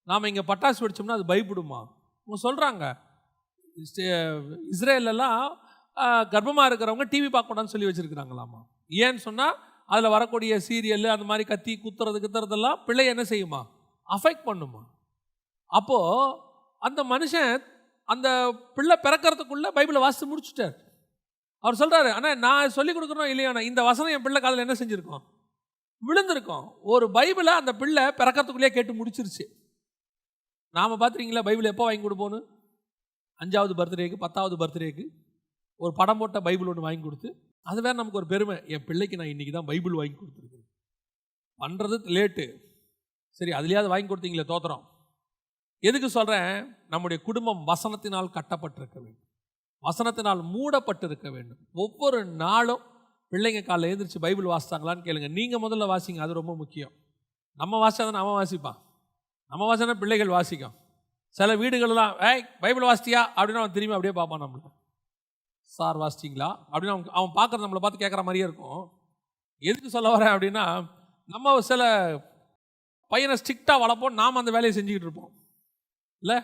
நாம் இங்கே பட்டாசு வெடிச்சோம்னா அது பயப்படுமா. அவங்க சொல்கிறாங்க, இஸ்ரேலெல்லாம் கர்ப்பமாக இருக்கிறவங்க டிவி பார்க்கக்கூடாதுன்னு சொல்லி வச்சுருக்கிறாங்களாமா. ஏன்னு சொன்னால் அதில் வரக்கூடிய சீரியல் அந்த மாதிரி கத்தி குத்துறதெல்லாம் பிள்ளை என்ன செய்யுமா, அஃபெக்ட் பண்ணுமா. அப்போது அந்த மனுஷன் அந்த பிள்ளை பிறக்கிறதுக்குள்ளே பைபிளை வாசித்து முடிச்சுட்டார். அவர் சொல்கிறாரு, ஆனால் நான் சொல்லிக் கொடுக்குறோம் இல்லையாண்ணா, இந்த வசனம் என் பிள்ளை காதில் என்ன செஞ்சுருக்கோம், விழுந்திருக்கோம். ஒரு பைபிளை அந்த பிள்ளை பிறக்கிறதுக்குள்ளேயே கேட்டு முடிச்சிருச்சு. நாம் பார்த்துருக்கீங்களா, பைபிள் எப்போ வாங்கி கொடுப்போன்னு, 5வது பர்த்டேக்கு 10வது பர்த்டேக்கு ஒரு படம் போட்ட பைபிள் ஒன்று வாங்கி கொடுத்து, அது வேறு நமக்கு ஒரு பெருமை, என் பிள்ளைக்கு நான் இன்றைக்கி தான் பைபிள் வாங்கி கொடுத்துருக்கேன். பண்ணுறது லேட்டு, சரி அதுலேயாவது வாங்கி கொடுத்தீங்களே தோத்திரம். எதுக்கு சொல்கிறேன், நம்முடைய குடும்பம் வசனத்தினால் கட்டப்பட்டிருக்க வேண்டும், வசனத்தினால் மூடப்பட்டிருக்க வேண்டும். ஒவ்வொரு நாளும் பிள்ளைங்க காலையில் எழுந்திரிச்சு பைபிள் வாசித்தாங்களான்னு கேளுங்க. நீங்கள் முதல்ல வாசிங்க, அது ரொம்ப முக்கியம். நம்ம வாசித்தாதான் அவன் வாசிப்பான், நம்ம வாசினா பிள்ளைகள் வாசிக்கும். சில வீடுகளெல்லாம் பைபிள் வாசித்தியா அப்படின்னு அவன் திரும்பி அப்படியே பார்ப்பான் நம்மளை, சார் வாசிச்சிங்களா அப்படின்னு அவன் பார்க்குறது நம்மளை பார்த்து கேட்குற மாதிரியே இருக்கும். எதுக்கு சொல்ல வரேன் அப்படின்னா, நம்ம சில பையனை ஸ்ட்ரிக்டாக வளர்ப்போம், நாம் அந்த வேலையை செஞ்சுக்கிட்டு இருப்போம் இல்லை,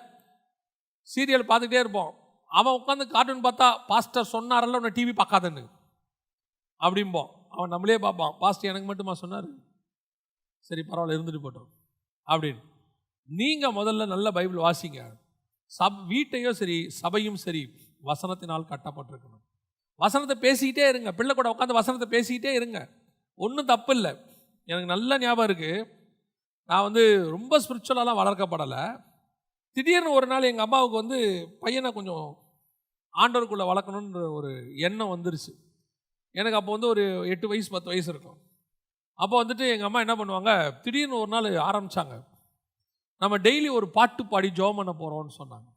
சீரியல் பார்த்துக்கிட்டே இருப்போம். அவன் உட்காந்து கார்ட்டூன் பார்த்தா, பாஸ்டர் சொன்னாரல்ல உன்னை டிவி பார்க்காதன்னு அப்படிம்போம். அவன் நம்மளே பார்ப்பான், பாஸ்டர் எனக்கு மட்டுமா சொன்னார், சரி பரவாயில்ல இருந்துட்டு போட்டோம் அப்படின்னு. நீங்கள் முதல்ல நல்ல பைபிள் வாசிங்க. வீட்டையும் சரி சபையும் சரி வசனத்தினால் கட்டப்பட்டிருக்கணும். வசனத்தை பேசிக்கிட்டே இருங்க, பிள்ளை கூட உட்காந்து வசனத்தை பேசிக்கிட்டே இருங்க, ஒன்றும் தப்பு இல்லை. எனக்கு நல்ல ஞாபகம் இருக்குது, நான் வந்து ரொம்ப ஸ்பிரிச்சுவலாலாம் வளர்க்கப்படலை. திடீர்னு ஒரு நாள் எங்கள் அம்மாவுக்கு வந்து பையனை கொஞ்சம் ஆண்டவருக்குள்ளே வளர்க்கணுன்ற ஒரு எண்ணம் வந்துருச்சு. எனக்கு அப்போ வந்து ஒரு 8 வயசு 10 வயசு இருக்கும். அப்போ வந்துட்டு எங்கள் அம்மா என்ன பண்ணுவாங்க, திடீர்னு ஒரு நாள் ஆரம்பித்தாங்க, நம்ம டெய்லி ஒரு பாட்டு பாடி ஜெபம் பண்ண போகிறோம்னு சொன்னாங்க.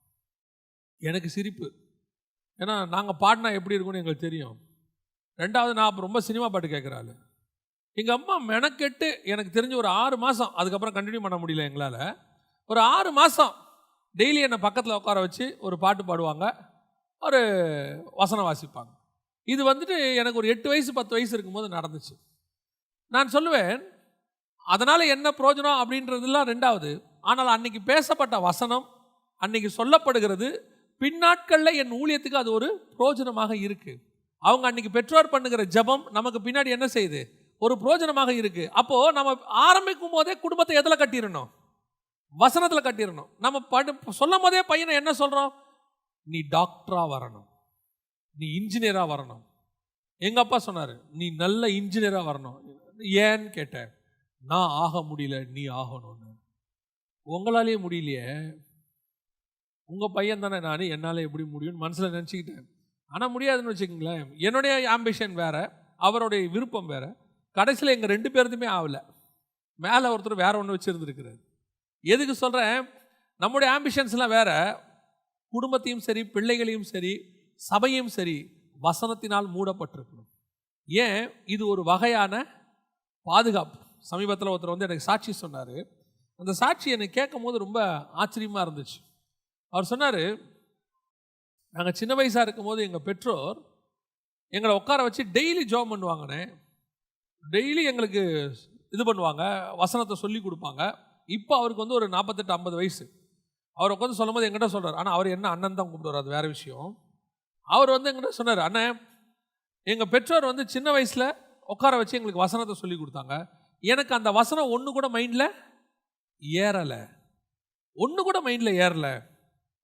எனக்கு சிரிப்பு, ஏன்னா நாங்கள் பாடினா எப்படி இருக்கும்னு எங்களுக்கு தெரியும். 2வது நான் அப்போ ரொம்ப சினிமா பாட்டு கேட்குறாள். எங்கள் அம்மா மெனக்கெட்டு எனக்கு தெரிஞ்சு ஒரு 6 மாதம், அதுக்கப்புறம் கண்டினியூ பண்ண முடியல எங்களால், ஒரு 6 மாதம் டெய்லி என்னை பக்கத்தில் உட்கார வச்சு ஒரு பாட்டு பாடுவாங்க, ஒரு வசனம் வாசிப்பாங்க. இது வந்துட்டு எனக்கு ஒரு 8 வயசு 10 வயசு இருக்கும்போது நடந்துச்சு. நான் சொல்லுவேன், அதனால் என்ன பிரயோஜனம் அப்படின்றதுலாம் ரெண்டாவது. ஆனால் அன்னைக்கு பேசப்பட்ட வசனம், அன்னைக்கு சொல்லப்படுகிறது, பின்னாட்களில் என் ஊழியத்துக்கு அது ஒரு பிரயோஜனமாக இருக்குது. அவங்க அன்னைக்கு பெற்றோர் பண்ணுகிற ஜெபம் நமக்கு பின்னாடி என்ன செய்யுது, ஒரு பிரயோஜனமாக இருக்குது. அப்போது நம்ம ஆரம்பிக்கும் போதே குடும்பத்தை எதில் கட்டிடணும், வசனத்தில் கட்டிடணும். நம்ம சொல்லும் போதே பையனை என்ன சொல்கிறோம், நீ டாக்டராக வரணும், நீ இன்ஜினியராக வரணும். எங்கள் அப்பா சொன்னார், நீ நல்ல இன்ஜினியராக வரணும். ஏன்னு கேட்டேன், நான் ஆக முடியல, நீ ஆகணும்னு. உங்களாலேயே முடியலையே, உங்கள் பையன் தானே நான், என்னால் எப்படி முடியும்னு மனசில் நினச்சிக்கிட்டேன். ஆனால் முடியாதுன்னு வச்சுக்கோங்களேன். என்னுடைய ஆம்பிஷன் வேறு, அவருடைய விருப்பம் வேறு. கடைசியில் எங்கள் 2 பேருக்குமே ஆகலை. மேலே ஒருத்தர் வேற ஒன்று வச்சுருந்துருக்கிறார். எதுக்கு சொல்கிறேன், நம்முடைய ஆம்பிஷன்ஸ்லாம் வேறு. குடும்பத்தையும் சரி, பிள்ளைகளையும் சரி, சபையும் சரி, வசனத்தினால் மூடப்பட்டிருக்கணும். ஏன், இது ஒரு வகையான பாதுகாப்பு. சமீபத்தில் ஒருத்தர் வந்து எனக்கு சாட்சி சொன்னார். அந்த சாட்சி எனக்கு கேட்கும் போது ரொம்ப ஆச்சரியமாக இருந்துச்சு. அவர் சொன்னார், நாங்கள் சின்ன வயசாக இருக்கும்போது எங்கள் பெற்றோர் எங்களை உட்கார வச்சு டெய்லி ஜெபம் பண்ணுவாங்கண்ணே. டெய்லி எங்களுக்கு இது பண்ணுவாங்க, வசனத்தை சொல்லி கொடுப்பாங்க. இப்போ அவருக்கு வந்து ஒரு 48-50 வயசு. அவர் உட்காந்து சொல்லும் போது எங்கிட்ட சொல்கிறார், ஆனால் அவர் என்ன அண்ணன் தான் கூப்பிடுவார், அது வேறு விஷயம். அவர் வந்து எங்கிட்ட சொன்னார், அண்ணன் எங்கள் பெற்றோர் வந்து சின்ன வயசில் உட்கார வச்சு எங்களுக்கு வசனத்தை சொல்லி கொடுத்தாங்க. எனக்கு அந்த வசனம் ஒன்று கூட மைண்டில் ஏறலை, ஒன்று கூட மைண்டில் ஏறலை.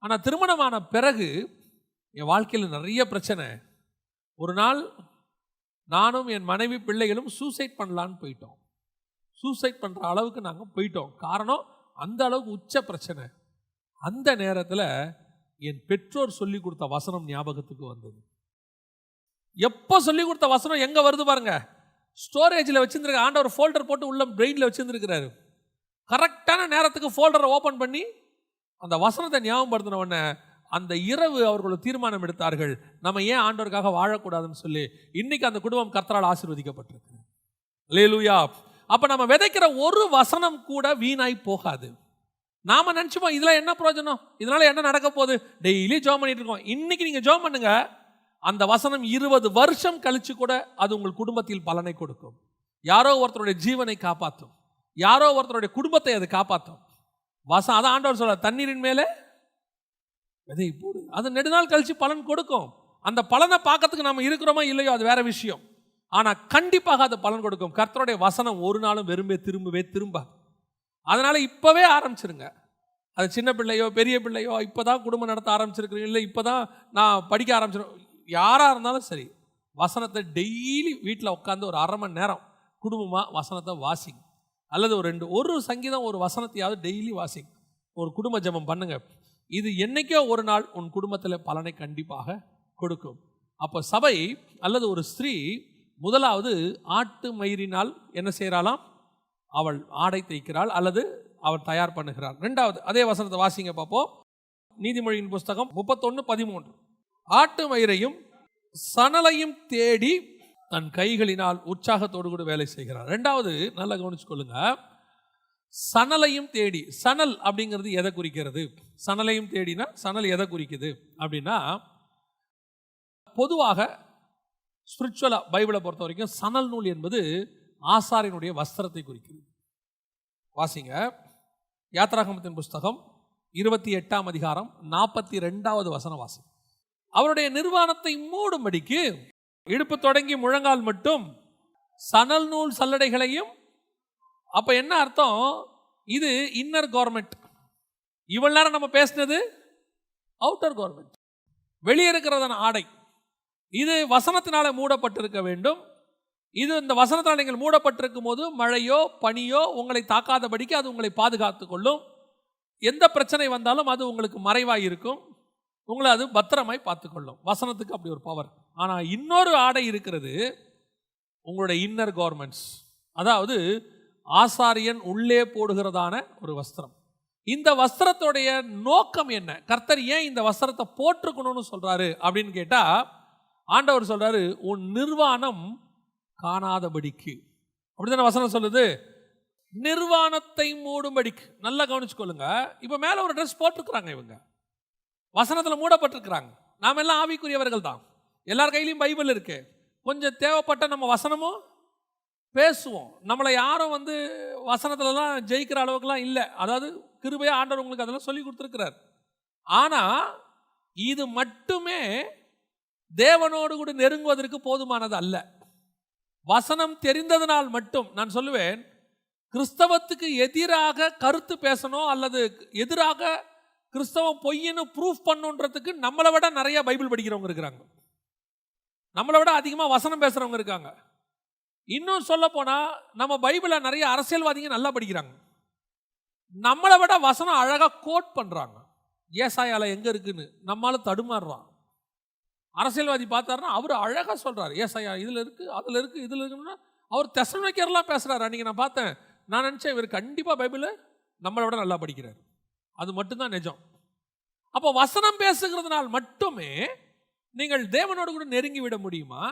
ஆனால் திருமணமான பிறகு என் வாழ்க்கையில் நிறைய பிரச்சனை. ஒரு நாள் நானும் என் மனைவி பிள்ளைகளும் சூசைட் பண்ணலான்னு போயிட்டோம். சூசைட் பண்ணுற அளவுக்கு நாங்கள் போயிட்டோம். காரணம், அந்த அளவுக்கு உச்ச பிரச்சனை. அந்த நேரத்தில் என் பெற்றோர் சொல்லி கொடுத்த வசனம் ஞாபகத்துக்கு வந்தது. எப்போ சொல்லி கொடுத்த வசனம் எங்கே வருது பாருங்க, ஸ்டோரேஜில் வச்சுருந்துருக்க ஆண்டவர் ஃபோல்டர் போட்டு உள்ள பிரெயினில் வச்சுருந்துருக்கிறாரு. கரெக்டான நேரத்துக்கு ஃபோல்டரை ஓப்பன் பண்ணி அந்த வசனத்தை ஞாபகப்படுத்தின உடனே அந்த இரவு அவர்கள் தீர்மானம் எடுத்தார்கள், நம்ம ஏன் ஆண்டவருக்காக வாழக்கூடாதுன்னு சொல்லி. இன்னைக்கு அந்த குடும்பம் கர்த்தரால் ஆசீர்வதிக்கப்பட்டிருக்கு. அல்லேலூயா. அப்போ நம்ம விதைக்கிற ஒரு வசனம் கூட வீணாய் போகாது. நாம நினச்சிப்போம், இதில் என்ன பிரயோஜனம், இதனால என்ன நடக்க போகுது, டெய்லி ஜெபம் பண்ணிட்டு இருக்கோம். இன்னைக்கு நீங்கள் ஜெபம் பண்ணுங்க, அந்த வசனம் 20 வருஷம் கழிச்சு கூட அது உங்கள் குடும்பத்தில் பலனை கொடுக்கும். யாரோ ஒருத்தருடைய ஜீவனை காப்பாற்றும், யாரோ ஒருத்தருடைய குடும்பத்தை அது காப்பாற்றும். அதான் ஆண்டவர் சொல்ற, தண்ணீரின் மேலே விதை போடு, அது நெடுநாள் கழிச்சு பலன் கொடுக்கும். அந்த பலனை பார்க்கறதுக்கு நம்ம இருக்கிறோமா இல்லையோ அது வேற விஷயம். ஆனால் கண்டிப்பாக அது பலன் கொடுக்கும். கர்த்தருடைய வசனம் ஒரு நாளும் வெறுமே திரும்பாது. அதனால இப்போவே ஆரம்பிச்சிருங்க. அது சின்ன பிள்ளையோ பெரிய பிள்ளையோ, இப்போதான் குடும்பம் நடத்த ஆரம்பிச்சிருக்கிறீங்க, இல்லை இப்போதான் நான் படிக்க ஆரம்பிச்சிருக்கேன், யாராக இருந்தாலும் சரி, வசனத்தை டெய்லி வீட்டில் உட்காந்து ஒரு 1/2 மணி நேரம் குடும்பமாக வசனத்தை வாசிங்க. அல்லது ஒரு சங்கீதம், ஒரு வசனத்தையாவது டெய்லி வாசிங்க. ஒரு குடும்ப ஜெபம் பண்ணுங்க. இது என்னைக்கோ ஒரு நாள் உன் குடும்பத்தில் பலனை கண்டிப்பாக கொடுக்கும். அப்போ சபை அல்லது ஒரு ஸ்திரீ முதலாவது ஆட்டு மயிரினால் என்ன செய்கிறாளாம், அவள் ஆடை தைக்கிறாள் அல்லது அவள் தயார் பண்ணுகிறாள். 2வது அதே வசனத்தை வாசிங்க பார்ப்போம். நீதிமொழியின் புஸ்தகம் 31:13. ஆட்டு மயிரையும் சணலையும் தேடி தன் கைகளினால் உற்சாகத்தோடு கூட வேலை செய்கிறார். 2வது நல்லா கவனிச்சு கொள்ளுங்க, சணலையும் தேடி. சணல் அப்படிங்கிறது எதை குறிக்கிறது, சணலையும் தேடினா சணல் எதை குறிக்குது அப்படின்னா, பொதுவாக ஸ்பிரிச்சுவலா பைபிளை பொறுத்த வரைக்கும் சணல் நூல் என்பது ஆசாரியனுடைய வஸ்திரத்தை குறிக்கிறது. வாசிங்க யாத்ராகமத்தின் புஸ்தகம் 28ஆம் அதிகாரம் 42வது வசனம் வாசி. அவருடைய நிர்வாணத்தை மூடும்படிக்கு இடுப்பு தொடங்கி முழங்கால் மட்டும் சணல் நூல் சல்லடைகளையும். அப்ப என்ன அர்த்தம், இது இன்னர் கார்மெண்ட். இவ்வளவு நேரம் நம்ம பேசினது அவுட்டர் கார்மெண்ட், வெளியே இருக்கிறதான ஆடை. இது வசனத்தினால மூடப்பட்டிருக்க வேண்டும். இது இந்த வசனத்தால் நீங்கள் மூடப்பட்டிருக்கும் போது மழையோ பனியோ உங்களை தாக்காதபடிக்கு அது உங்களை பாதுகாத்து கொள்ளும். எந்த பிரச்சனை வந்தாலும் அது உங்களுக்கு மறைவாய் இருக்கும், உங்களை அது பத்திரமாய் பார்த்துக்கொள்ளும். வசனத்துக்கு அப்படி ஒரு பவர். ஆனால் இன்னொரு ஆடை இருக்கிறது, உங்களுடைய இன்னர் கார்மெண்ட்ஸ். அதாவது ஆசாரியன் உள்ளே போடுகிறதான ஒரு வஸ்திரம். இந்த வஸ்திரத்துடைய நோக்கம் என்ன, கர்த்தர் ஏன் இந்த வஸ்திரத்தை போட்டிருக்கணும்னு சொல்றாரு அப்படின்னு கேட்டா, ஆண்டவர் சொல்றாரு, உன் நிர்வாணம் காணாதபடிக்கு. அப்படித்தான வசனம் சொல்லுது. நிர்வாணத்தை மூடும்படிக்கு. நல்லா கவனிச்சுக்கொள்ளுங்க. இப்போ மேலே ஒரு ட்ரெஸ் போட்டிருக்கிறாங்க, இவங்க வசனத்தில் மூடப்பட்டிருக்கிறாங்க. நாம் எல்லாம் ஆவிக்குரியவர்கள் தான், எல்லார் கையிலையும் பைபிள் இருக்கு. கொஞ்சம் தேவைப்பட்ட நம்ம வசனமும் பேசுவோம். நம்மளை யாரும் வசனத்துலலாம் ஜெயிக்கிற அளவுக்குலாம் இல்லை. அதாவது கிருபையா ஆண்டவர் உங்களுக்கு அதெல்லாம் சொல்லி கொடுத்துருக்கிறார். ஆனால் இது மட்டுமே தேவனோடு கூட நெருங்குவதற்கு போதுமானது அல்ல. வசனம் தெரிந்ததனால் மட்டும் நான் சொல்லுவேன், கிறிஸ்தவத்துக்கு எதிராக கருத்து பேசணும் அல்லது எதிராக கிறிஸ்தவம் பொய்ன்னு ப்ரூஃப் பண்ணுன்றதுக்கு நம்மளை விட நிறைய பைபிள் படிக்கிறவங்க இருக்கிறாங்க, நம்மளை விட அதிகமாக வசனம் பேசுகிறவங்க இருக்காங்க. இன்னும் சொல்ல போனால் நம்ம பைபிளை நிறைய அரசியல்வாதிங்க நல்லா படிக்கிறாங்க, நம்மளை விட வசனம் அழகாக கோட் பண்ணுறாங்க. ஏசாயால எங்கே இருக்குன்னு நம்மளால தடுமாறுறான். அரசியல்வாதி பார்த்தாருன்னா அவர் அழகாக சொல்கிறார், ஏசாயா இதில் இருக்குது, அதில் இருக்குது, இதில் இருக்குன்னா அவர் தெசலோனிக்கேயர்லாம் பேசுகிறார். அன்றைக்கி நான் பார்த்தேன், நான் நினச்சேன் இவர் கண்டிப்பாக பைபிளை நம்மளை விட நல்லா படிக்கிறார். அது மட்டும்தான் நிஜம். அப்போ வசனம் பேசுகிறதுனால் மட்டுமே நீங்கள் தேவனோடு கூட நெருங்கி விட முடியுமா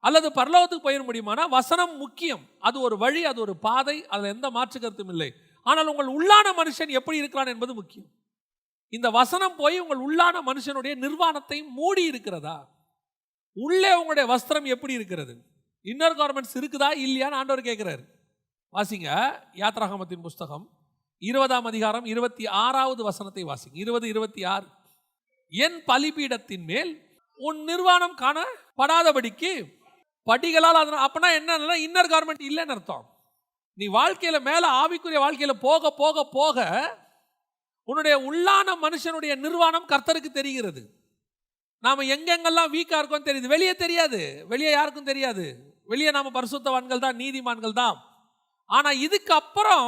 அல்லது பரலோகத்துக்கு போயிட முடியுமானா, வசனம் முக்கியம். அது ஒரு வழி, அது ஒரு பாதை, அதில் எந்த மாற்று கருத்தும் இல்லை. ஆனால் உங்கள் உள்ளான மனுஷன் எப்படி இருக்கிறான் என்பது முக்கியம். இந்த வசனம் போய் உங்கள் உள்ளான மனுஷனுடைய நிர்வாணத்தை மூடி இருக்கிறதா? உள்ளே உங்களுடைய வஸ்திரம் எப்படி இருக்கிறது? இன்னர் கார்மெண்ட்ஸ் இருக்குதா இல்லையான்னு ஆண்டவர் கேட்கிறார். வாசிங்க யாத்ராகமத்தின் புஸ்தகம் 20ஆம் அதிகாரம் 26வது வசனத்தை வாசிங்க. 20:26. என் பலிபீடத்தின் மேல் உன் நிர்வாணம் காணப்படாதபடிக்கு படிகளால். அப்பனா என்ன, இன்னர் கார்மெண்ட் இல்லைன்னு அர்த்தம். நீ வாழ்க்கையில மேல ஆவிக்குரிய வாழ்க்கையில போக போக போக உன்னுடைய உள்ளான மனுஷனுடைய நிர்வாணம் கர்த்தருக்கு தெரிகிறது. நாம எங்கெங்கெல்லாம் வீக்கா இருக்கோம் தெரியுது, வெளியே தெரியாது, வெளியே யாருக்கும் தெரியாது. வெளியே நாம பரிசுத்தவான்கள் தான், நீதிமான்கள் தான். ஆனா இதுக்கு அப்புறம்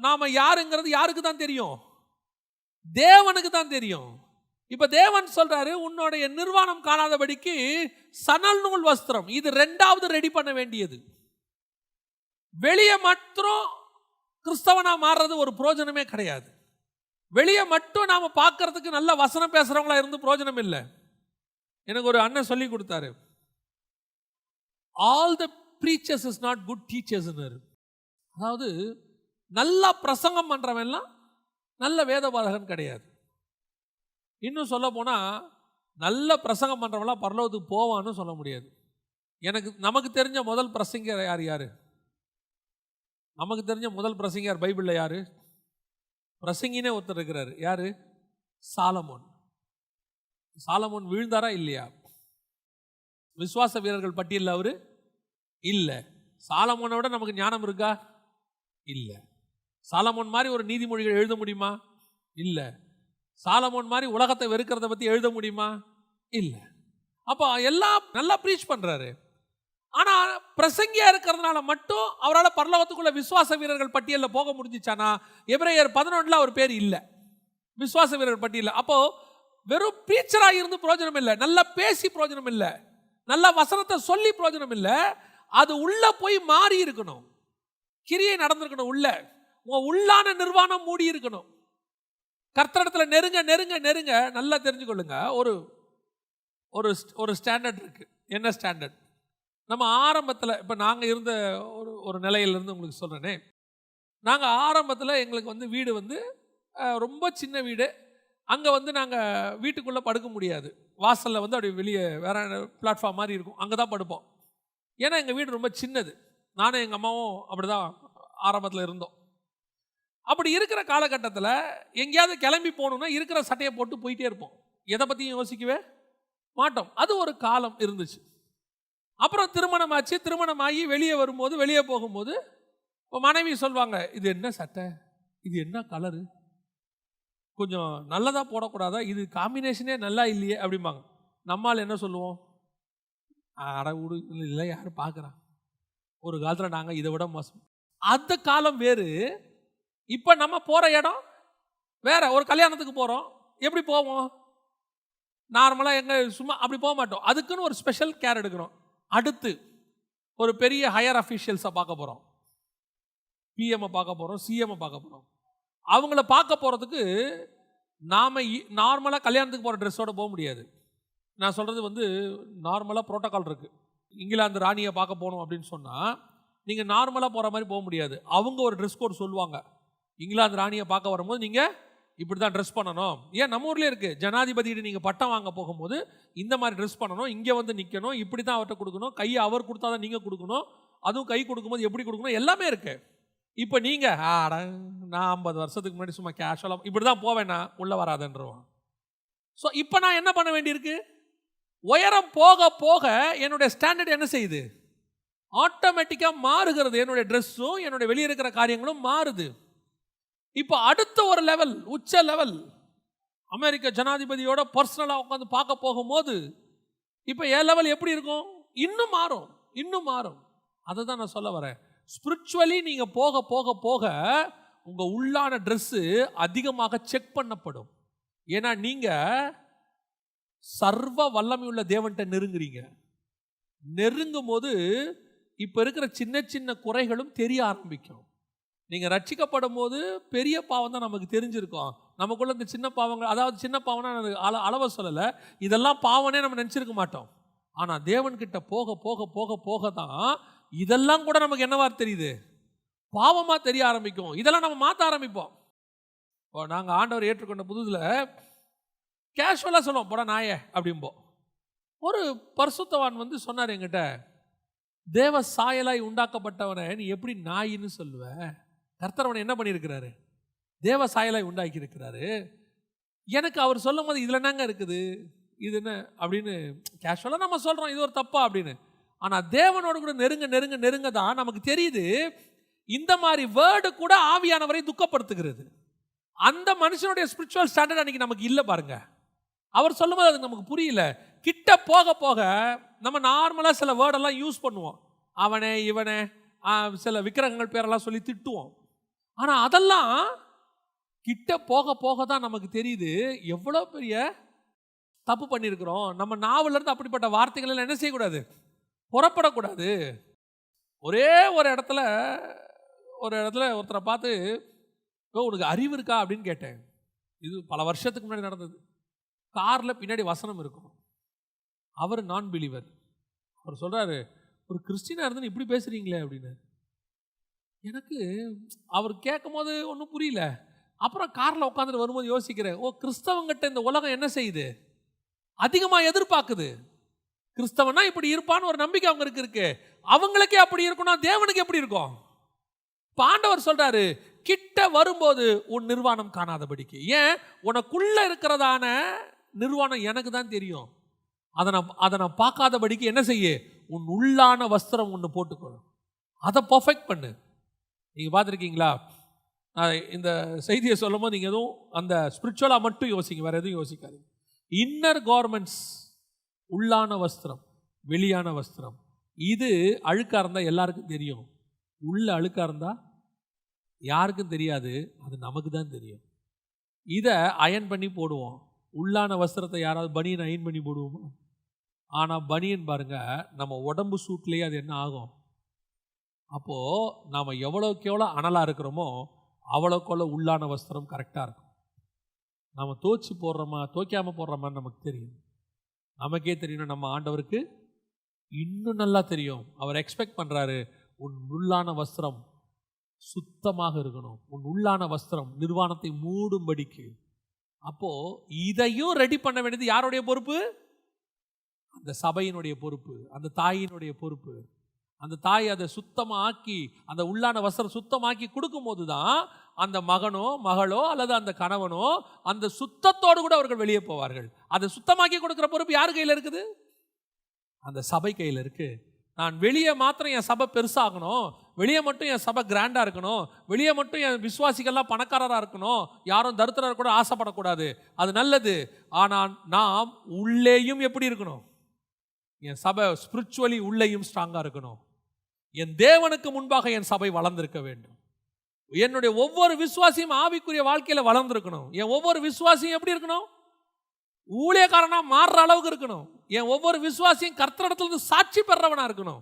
நாம யாருங்கிறது யாருக்கு தான் தெரியும்? தேவனுக்கு தான் தெரியும். இப்ப தேவன் சொல்றாரு, உன்னுடைய நிர்வாணம் காணாதபடிக்கு சணல் நூல் வஸ்திரம். இது ரெண்டாவது ரெடி பண்ண வேண்டியது. வெளியே மட்டும் கிறிஸ்தவனா மாறுறது ஒரு பிரயோஜனமே கிடையாது. வெளியே மட்டும் நாம பார்க்கறதுக்கு நல்ல வசனம் பேசுறவங்களா இருந்து பிரயோஜனம் இல்லை. எனக்கு ஒரு அண்ணன் சொல்லி கொடுத்தாரு, all the preachers is not good teachers. அதாவது நல்லா பிரசங்கம் பண்றவன்லாம் நல்ல வேதபாதகன் கிடையாது. இன்னும் சொல்ல போனா நல்ல பிரசங்கம் பண்றவன்லாம் பரலோகத்துக்கு போவான்னு சொல்ல முடியாது. நமக்கு தெரிஞ்ச முதல் பிரசங்கர் யாரு? நமக்கு தெரிஞ்ச முதல் பிரசங்கர் பைபிள்ல யாரு? பிரசங்கினே ஒருத்தர் இருக்கிறாரு. யாரு? சாலமோன். சாலமோன் வீழ்ந்தாரா இல்லையா? விசுவாச வீரர்கள் பட்டியலில் அவரு இல்லை. சாலமோனை விட நமக்கு ஞானம் இருக்கா? இல்லை. சாலமோன் மாதிரி ஒரு நீதிமொழிகள் எழுத முடியுமா? இல்லை. சாலமோன் மாதிரி உலகத்தை வெறுக்கிறத பற்றி எழுத முடியுமா? இல்லை. அப்போ எல்லாம் நல்லா ப்ரீச் பண்ணுறாரு. ஆனால் பிரசங்கியா இருக்கிறதுனால மட்டும் அவரால் பரலோகத்துக்குள்ள விசுவாச வீரர்கள் பட்டியலில் போக முடிஞ்சிச்சானா? எபிரேயர் 11 அவர் பேர் இல்லை விசுவாச வீரர்கள் பட்டியலில். அப்போ வெறும் ப்ரீச்சராக இருந்து பிரயோஜனம் இல்லை, நல்லா பேசி பிரயோஜனம் இல்லை, நல்ல வசனத்தை சொல்லி பிரயோஜனம் இல்லை. அது உள்ள போய் மாறி இருக்கணும், கிரியை நடந்திருக்கணும். உங்க உள்ளான நிர்வாணம் மூடி இருக்கணும். கர்த்தரிடத்துல நெருங்க நெருங்க நெருங்க. நல்லா தெரிஞ்சுக்கொள்ளுங்க, ஒரு ஒரு ஸ்டாண்டர்ட் இருக்கு. என்ன ஸ்டாண்டர்ட்? நம்ம ஆரம்பத்தில், இப்போ நாங்கள் இருந்த ஒரு நிலையிலிருந்து உங்களுக்கு சொல்கிறேனே, நாங்கள் ஆரம்பத்தில் எங்களுக்கு வீடு ரொம்ப சின்ன வீடு. அங்கே நாங்கள் வீட்டுக்குள்ளே படுக்க முடியாது. வாசலில் அப்படி வெளியே வேற பிளாட்ஃபார்ம் மாதிரி இருக்கும், அங்கே தான் படுப்போம். ஏன்னா எங்கள் வீடு ரொம்ப சின்னது. நானும் எங்கள் அம்மாவும் அப்படி தான் ஆரம்பத்தில் இருந்தோம். அப்படி இருக்கிற காலகட்டத்தில் எங்கேயாவது கிளம்பி போகணுன்னா இருக்கிற சட்டையை போட்டு போயிட்டே இருப்போம், எதை பற்றியும் யோசிக்கவே மாட்டோம். அது ஒரு காலம் இருந்துச்சு. அப்புறம் திருமணம் ஆச்சு. திருமணம் ஆகி வெளியே வரும்போது, வெளியே போகும்போது இப்போ மனைவி சொல்லுவாங்க, இது என்ன சட்டை, இது என்ன கலரு, கொஞ்சம் நல்லதாக போடக்கூடாதா, இது காம்பினேஷனே நல்லா இல்லையே அப்படிம்பாங்க. நம்மால் என்ன சொல்லுவோம்? அட விடு, இல்லை யாரும் பார்க்குறான். ஒரு காலத்தில் நாங்கள் இதை விட மோசம். அந்த காலம் வேறு, இப்போ நம்ம போகிற இடம் வேற. ஒரு கல்யாணத்துக்கு போகிறோம், எப்படி போவோம்? நார்மலாக எங்கே சும்மா அப்படி போக மாட்டோம். அதுக்குன்னு ஒரு ஸ்பெஷல் கேர் எடுக்கிறோம். அடுத்து ஒரு பெரிய ஹையர் அஃபீஷியல்ஸை பார்க்க போகிறோம், பிஎம்ஐ பார்க்க போகிறோம், சிஎம்ஐ பார்க்க போகிறோம். அவங்கள பார்க்க போகிறதுக்கு நாம் நார்மலாக கல்யாணத்துக்கு போகிற ட்ரெஸ்ஸோடு போக முடியாது. நான் சொல்கிறது நார்மலாக ப்ரோட்டோக்கால் இருக்குது. இங்கிலாந்து ராணியை பார்க்க போகணும் அப்படின்னு சொன்னால் நீங்கள் நார்மலாக போகிற மாதிரி போக முடியாது. அவங்க ஒரு ட்ரெஸ் கோட் சொல்லுவாங்க. இங்கிலாந்து ராணியை பார்க்க வரும்போது நீங்கள் இப்படி தான் ட்ரெஸ் பண்ணணும். ஏன் நம்ம ஊர்லேயே இருக்குது, ஜனாதிபதியிட்ட நீங்கள் பட்டம் வாங்க போகும்போது இந்த மாதிரி ட்ரெஸ் பண்ணணும், இங்கே வந்து நிற்கணும், இப்படி தான் அவர்கிட்ட கொடுக்கணும், கையை அவர் கொடுத்தா தான் நீங்கள் கொடுக்கணும், அதுவும் கை கொடுக்கும்போது எப்படி கொடுக்கணும், எல்லாமே இருக்குது. இப்போ நீங்கள் நான் 50 வருஷத்துக்கு முன்னாடி சும்மா கேஷுவலாக இப்படி தான் போவேன்னா உள்ளே வராதுன்றோம். ஸோ இப்போ நான் என்ன பண்ண வேண்டியிருக்கு, உயரம் போக போக என்னுடைய ஸ்டாண்டர்ட் என்ன செய்யுது, ஆட்டோமேட்டிக்காக மாறுகிறது. என்னுடைய ட்ரெஸ்ஸும் என்னுடைய வெளியே இருக்கிற காரியங்களும் மாறுது. இப்போ அடுத்த ஒரு லெவல், உச்ச லெவல், அமெரிக்க ஜனாதிபதியோட பர்சனலாக உட்காந்து பார்க்க போகும்போது இப்போ என் லெவல் எப்படி இருக்கும், இன்னும் மாறும், இன்னும் மாறும். அதை தான் நான் சொல்ல வரேன். ஸ்பிரிச்சுவலி நீங்கள் போக போக போக உங்கள் உள்ளான ட்ரெஸ்ஸு அதிகமாக செக் பண்ணப்படும். ஏன்னா நீங்கள் சர்வ வல்லமையுள்ள தேவன்கிட்ட நெருங்குறீங்க. நெருங்கும் போது இப்போ இருக்கிற சின்ன சின்ன குறைகளும் தெரிய ஆரம்பிக்கும். நீங்கள் ரட்சிக்கப்படும் போது பெரிய பாவம் தான் நமக்கு தெரிஞ்சிருக்கும். நமக்குள்ள இந்த சின்ன பாவங்கள், அதாவது சின்ன பாவம்னா அளவை சொல்லலை, இதெல்லாம் பாவனே நம்ம நினச்சிருக்க மாட்டோம். ஆனால் தேவன்கிட்ட போக போக போக போக தான் இதெல்லாம் கூட நமக்கு என்னவா தெரியுது, பாவமாக தெரிய ஆரம்பிக்கும். இதெல்லாம் நம்ம மாற்ற ஆரம்பிப்போம். இப்போ நாங்கள் ஆண்டவர் ஏற்றுக்கொண்ட புதுதில் கேஷுவலாக சொல்லுவோம், போட நாயே அப்படிம்போம். ஒரு பரிசுத்தவான் வந்து சொன்னார் என்கிட்ட, தேவ சாயலாய் உண்டாக்கப்பட்டவனை நீ எப்படி நாயின்னு சொல்லுவ, கர்த்தர் அவனை என்ன பண்ணியிருக்கிறாரு, தேவ சாயலாய் உண்டாக்கி இருக்கிறாரு. எனக்கு அவர் சொல்லும் போது இதில் என்னங்க இருக்குது, இது என்ன அப்படின்னு கேஷுவலாக நம்ம சொல்கிறோம், இது ஒரு தப்பா அப்படின்னு. ஆனால் தேவனோடு கூட நெருங்க நெருங்க நெருங்க தான் நமக்கு தெரியுது, இந்த மாதிரி வேர்டு கூட ஆவியானவரை துக்கப்படுத்துகிறது. அந்த மனுஷனுடைய ஸ்பிரிச்சுவல் ஸ்டாண்டர்ட் அன்னைக்கு நமக்கு இல்லை பாருங்க. அவர் சொல்லும்போது அது நமக்கு புரியல. கிட்ட போக போக நம்ம நார்மலாக சில வேர்டெல்லாம் யூஸ் பண்ணுவோம், அவனே இவனே, சில விக்கிரகங்கள் பேரெல்லாம் சொல்லி திட்டுவோம். ஆனால் அதெல்லாம் கிட்ட போக போக தான் நமக்கு தெரியுது எவ்வளோ பெரிய தப்பு பண்ணியிருக்கிறோம். நம்ம நாவலிருந்து அப்படிப்பட்ட வார்த்தைகள் எல்லாம் என்ன செய்யக்கூடாது, புறப்படக்கூடாது. ஒரே ஒரு இடத்துல ஒருத்தரை பார்த்து, உனக்கு அறிவு இருக்கா அப்படின்னு கேட்டேன். இது பல வருஷத்துக்கு முன்னாடி நடந்தது. காரில் பின்னாடி வசனம் இருக்கும். அவர் நான் பிலீவர். அவர் சொல்கிறாரு, ஒரு கிறிஸ்டினாக இருந்து இப்படி பேசுகிறீங்களே அப்படின்னு. எனக்கு அவர் கேட்கும் போது ஒன்றும் புரியல. அப்புறம் காரில் உட்காந்துட்டு வரும்போது யோசிக்கிறேன், கிறிஸ்தவங்கிட்ட இந்த உலகம் என்ன செய்யுது, அதிகமாக எதிர்பார்க்குது. கிறிஸ்தவனா இப்படி இருப்பான்னு ஒரு நம்பிக்கை அவங்களுக்கு இருக்கு. அவங்களுக்கே அப்படி இருக்கணும், தேவனுக்கு எப்படி இருக்கும். ஆண்டவர் சொல்றாரு, கிட்ட வரும்போது உன் நிர்வாணம் காணாதபடிக்கு. ஏன், உனக்குள்ள இருக்கிறதான நிர்வாணம் எனக்கு தான் தெரியும். அதை நான் பார்க்காதபடிக்கு என்ன செய்ய, உன் உள்ளான வஸ்திரம் ஒன்று போட்டுக்கணும், அதை பர்ஃபெக்ட் பண்ணு. நீங்கள் பார்த்துருக்கீங்களா, இந்த செய்தியை சொல்லும் போது நீங்கள் எதுவும் அந்த ஸ்பிரிச்சுவலாக மட்டும் யோசிங்க, வேறு எதுவும் யோசிக்காது. இன்னர் கார்மெண்ட்ஸ், உள்ளான வஸ்திரம், வெளியான வஸ்திரம். இது அழுக்காக இருந்தால் எல்லாருக்கும் தெரியும், உள்ள அழுக்காக இருந்தால் யாருக்கும் தெரியாது, அது நமக்கு தான் தெரியும். இதை அயன் பண்ணி போடுவோம். உள்ளான வஸ்திரத்தை யாராவது பனியன் அயன் பண்ணி போடுவோமா? ஆனால் பனியன் பாருங்க, நம்ம உடம்பு சூட்லேயே அது என்ன ஆகும். அப்போது நாம் எவ்வளோக்கு எவ்வளோ அனலாக இருக்கிறோமோ அவ்வளோக்கு உள்ளான வஸ்திரம் கரெக்டாக இருக்கும். நம்ம தோச்சி போடுறோமா தோக்காமல் போடுறோமான்னு நமக்கு தெரியும். நமக்கே தெரியணும், நம்ம ஆண்டவருக்கு இன்னும் நல்லா தெரியும். அவர் எக்ஸ்பெக்ட் பண்ணுறாரு, உன் உள்ளான வஸ்திரம் சுத்தமாக இருக்கணும், உன் உள்ளான வஸ்திரம் நிர்வாணத்தை மூடும்படிக்கு. அப்போது இதையும் ரெடி பண்ண வேண்டியது யாருடைய பொறுப்பு, அந்த சபையினுடைய பொறுப்பு, அந்த தாயினுடைய பொறுப்பு. அந்த தாய் அதை சுத்தமாக்கி, அந்த உள்ளான வஸ்திரம் சுத்தமாக்கி கொடுக்கும்போது தான் அந்த மகனோ மகளோ அல்லது அந்த கணவனோ அந்த சுத்தத்தோடு கூட அவர்கள் வெளியே போவார்கள். அதை சுத்தமாக்கி கொடுக்குற பொறுப்பு யார் கையில் இருக்குது, அந்த சபை கையில் இருக்கு. நான் வெளியே மாத்திரம் என் சபை பெருசாகணும், வெளியே மட்டும் என் சபை கிராண்டாக இருக்கணும், வெளியே மட்டும் என் விசுவாசிகள்லாம் பணக்காரராக இருக்கணும், யாரும் தரித்திரர் கூட ஆசைப்படக்கூடாது, அது நல்லது. ஆனால் நாம் உள்ளேயும் எப்படி இருக்கணும், என் சபை ஸ்பிரிச்சுவலி உள்ளேயும் ஸ்ட்ராங்காக இருக்கணும். என் தேவனுக்கு முன்பாக என் சபை வளர்ந்திருக்க வேண்டும். என்னுடைய ஒவ்வொரு விசுவாசியும் ஆவிக்குரிய வாழ்க்கையில் வளர்ந்திருக்கணும். என் ஒவ்வொரு விசுவாசியும் எப்படி இருக்கணும், ஊழியக்காரனா மாறுற அளவுக்கு இருக்கணும். என் ஒவ்வொரு விசுவாசியும் கர்த்தரிடத்துல சாட்சி பெறவனா இருக்கணும்.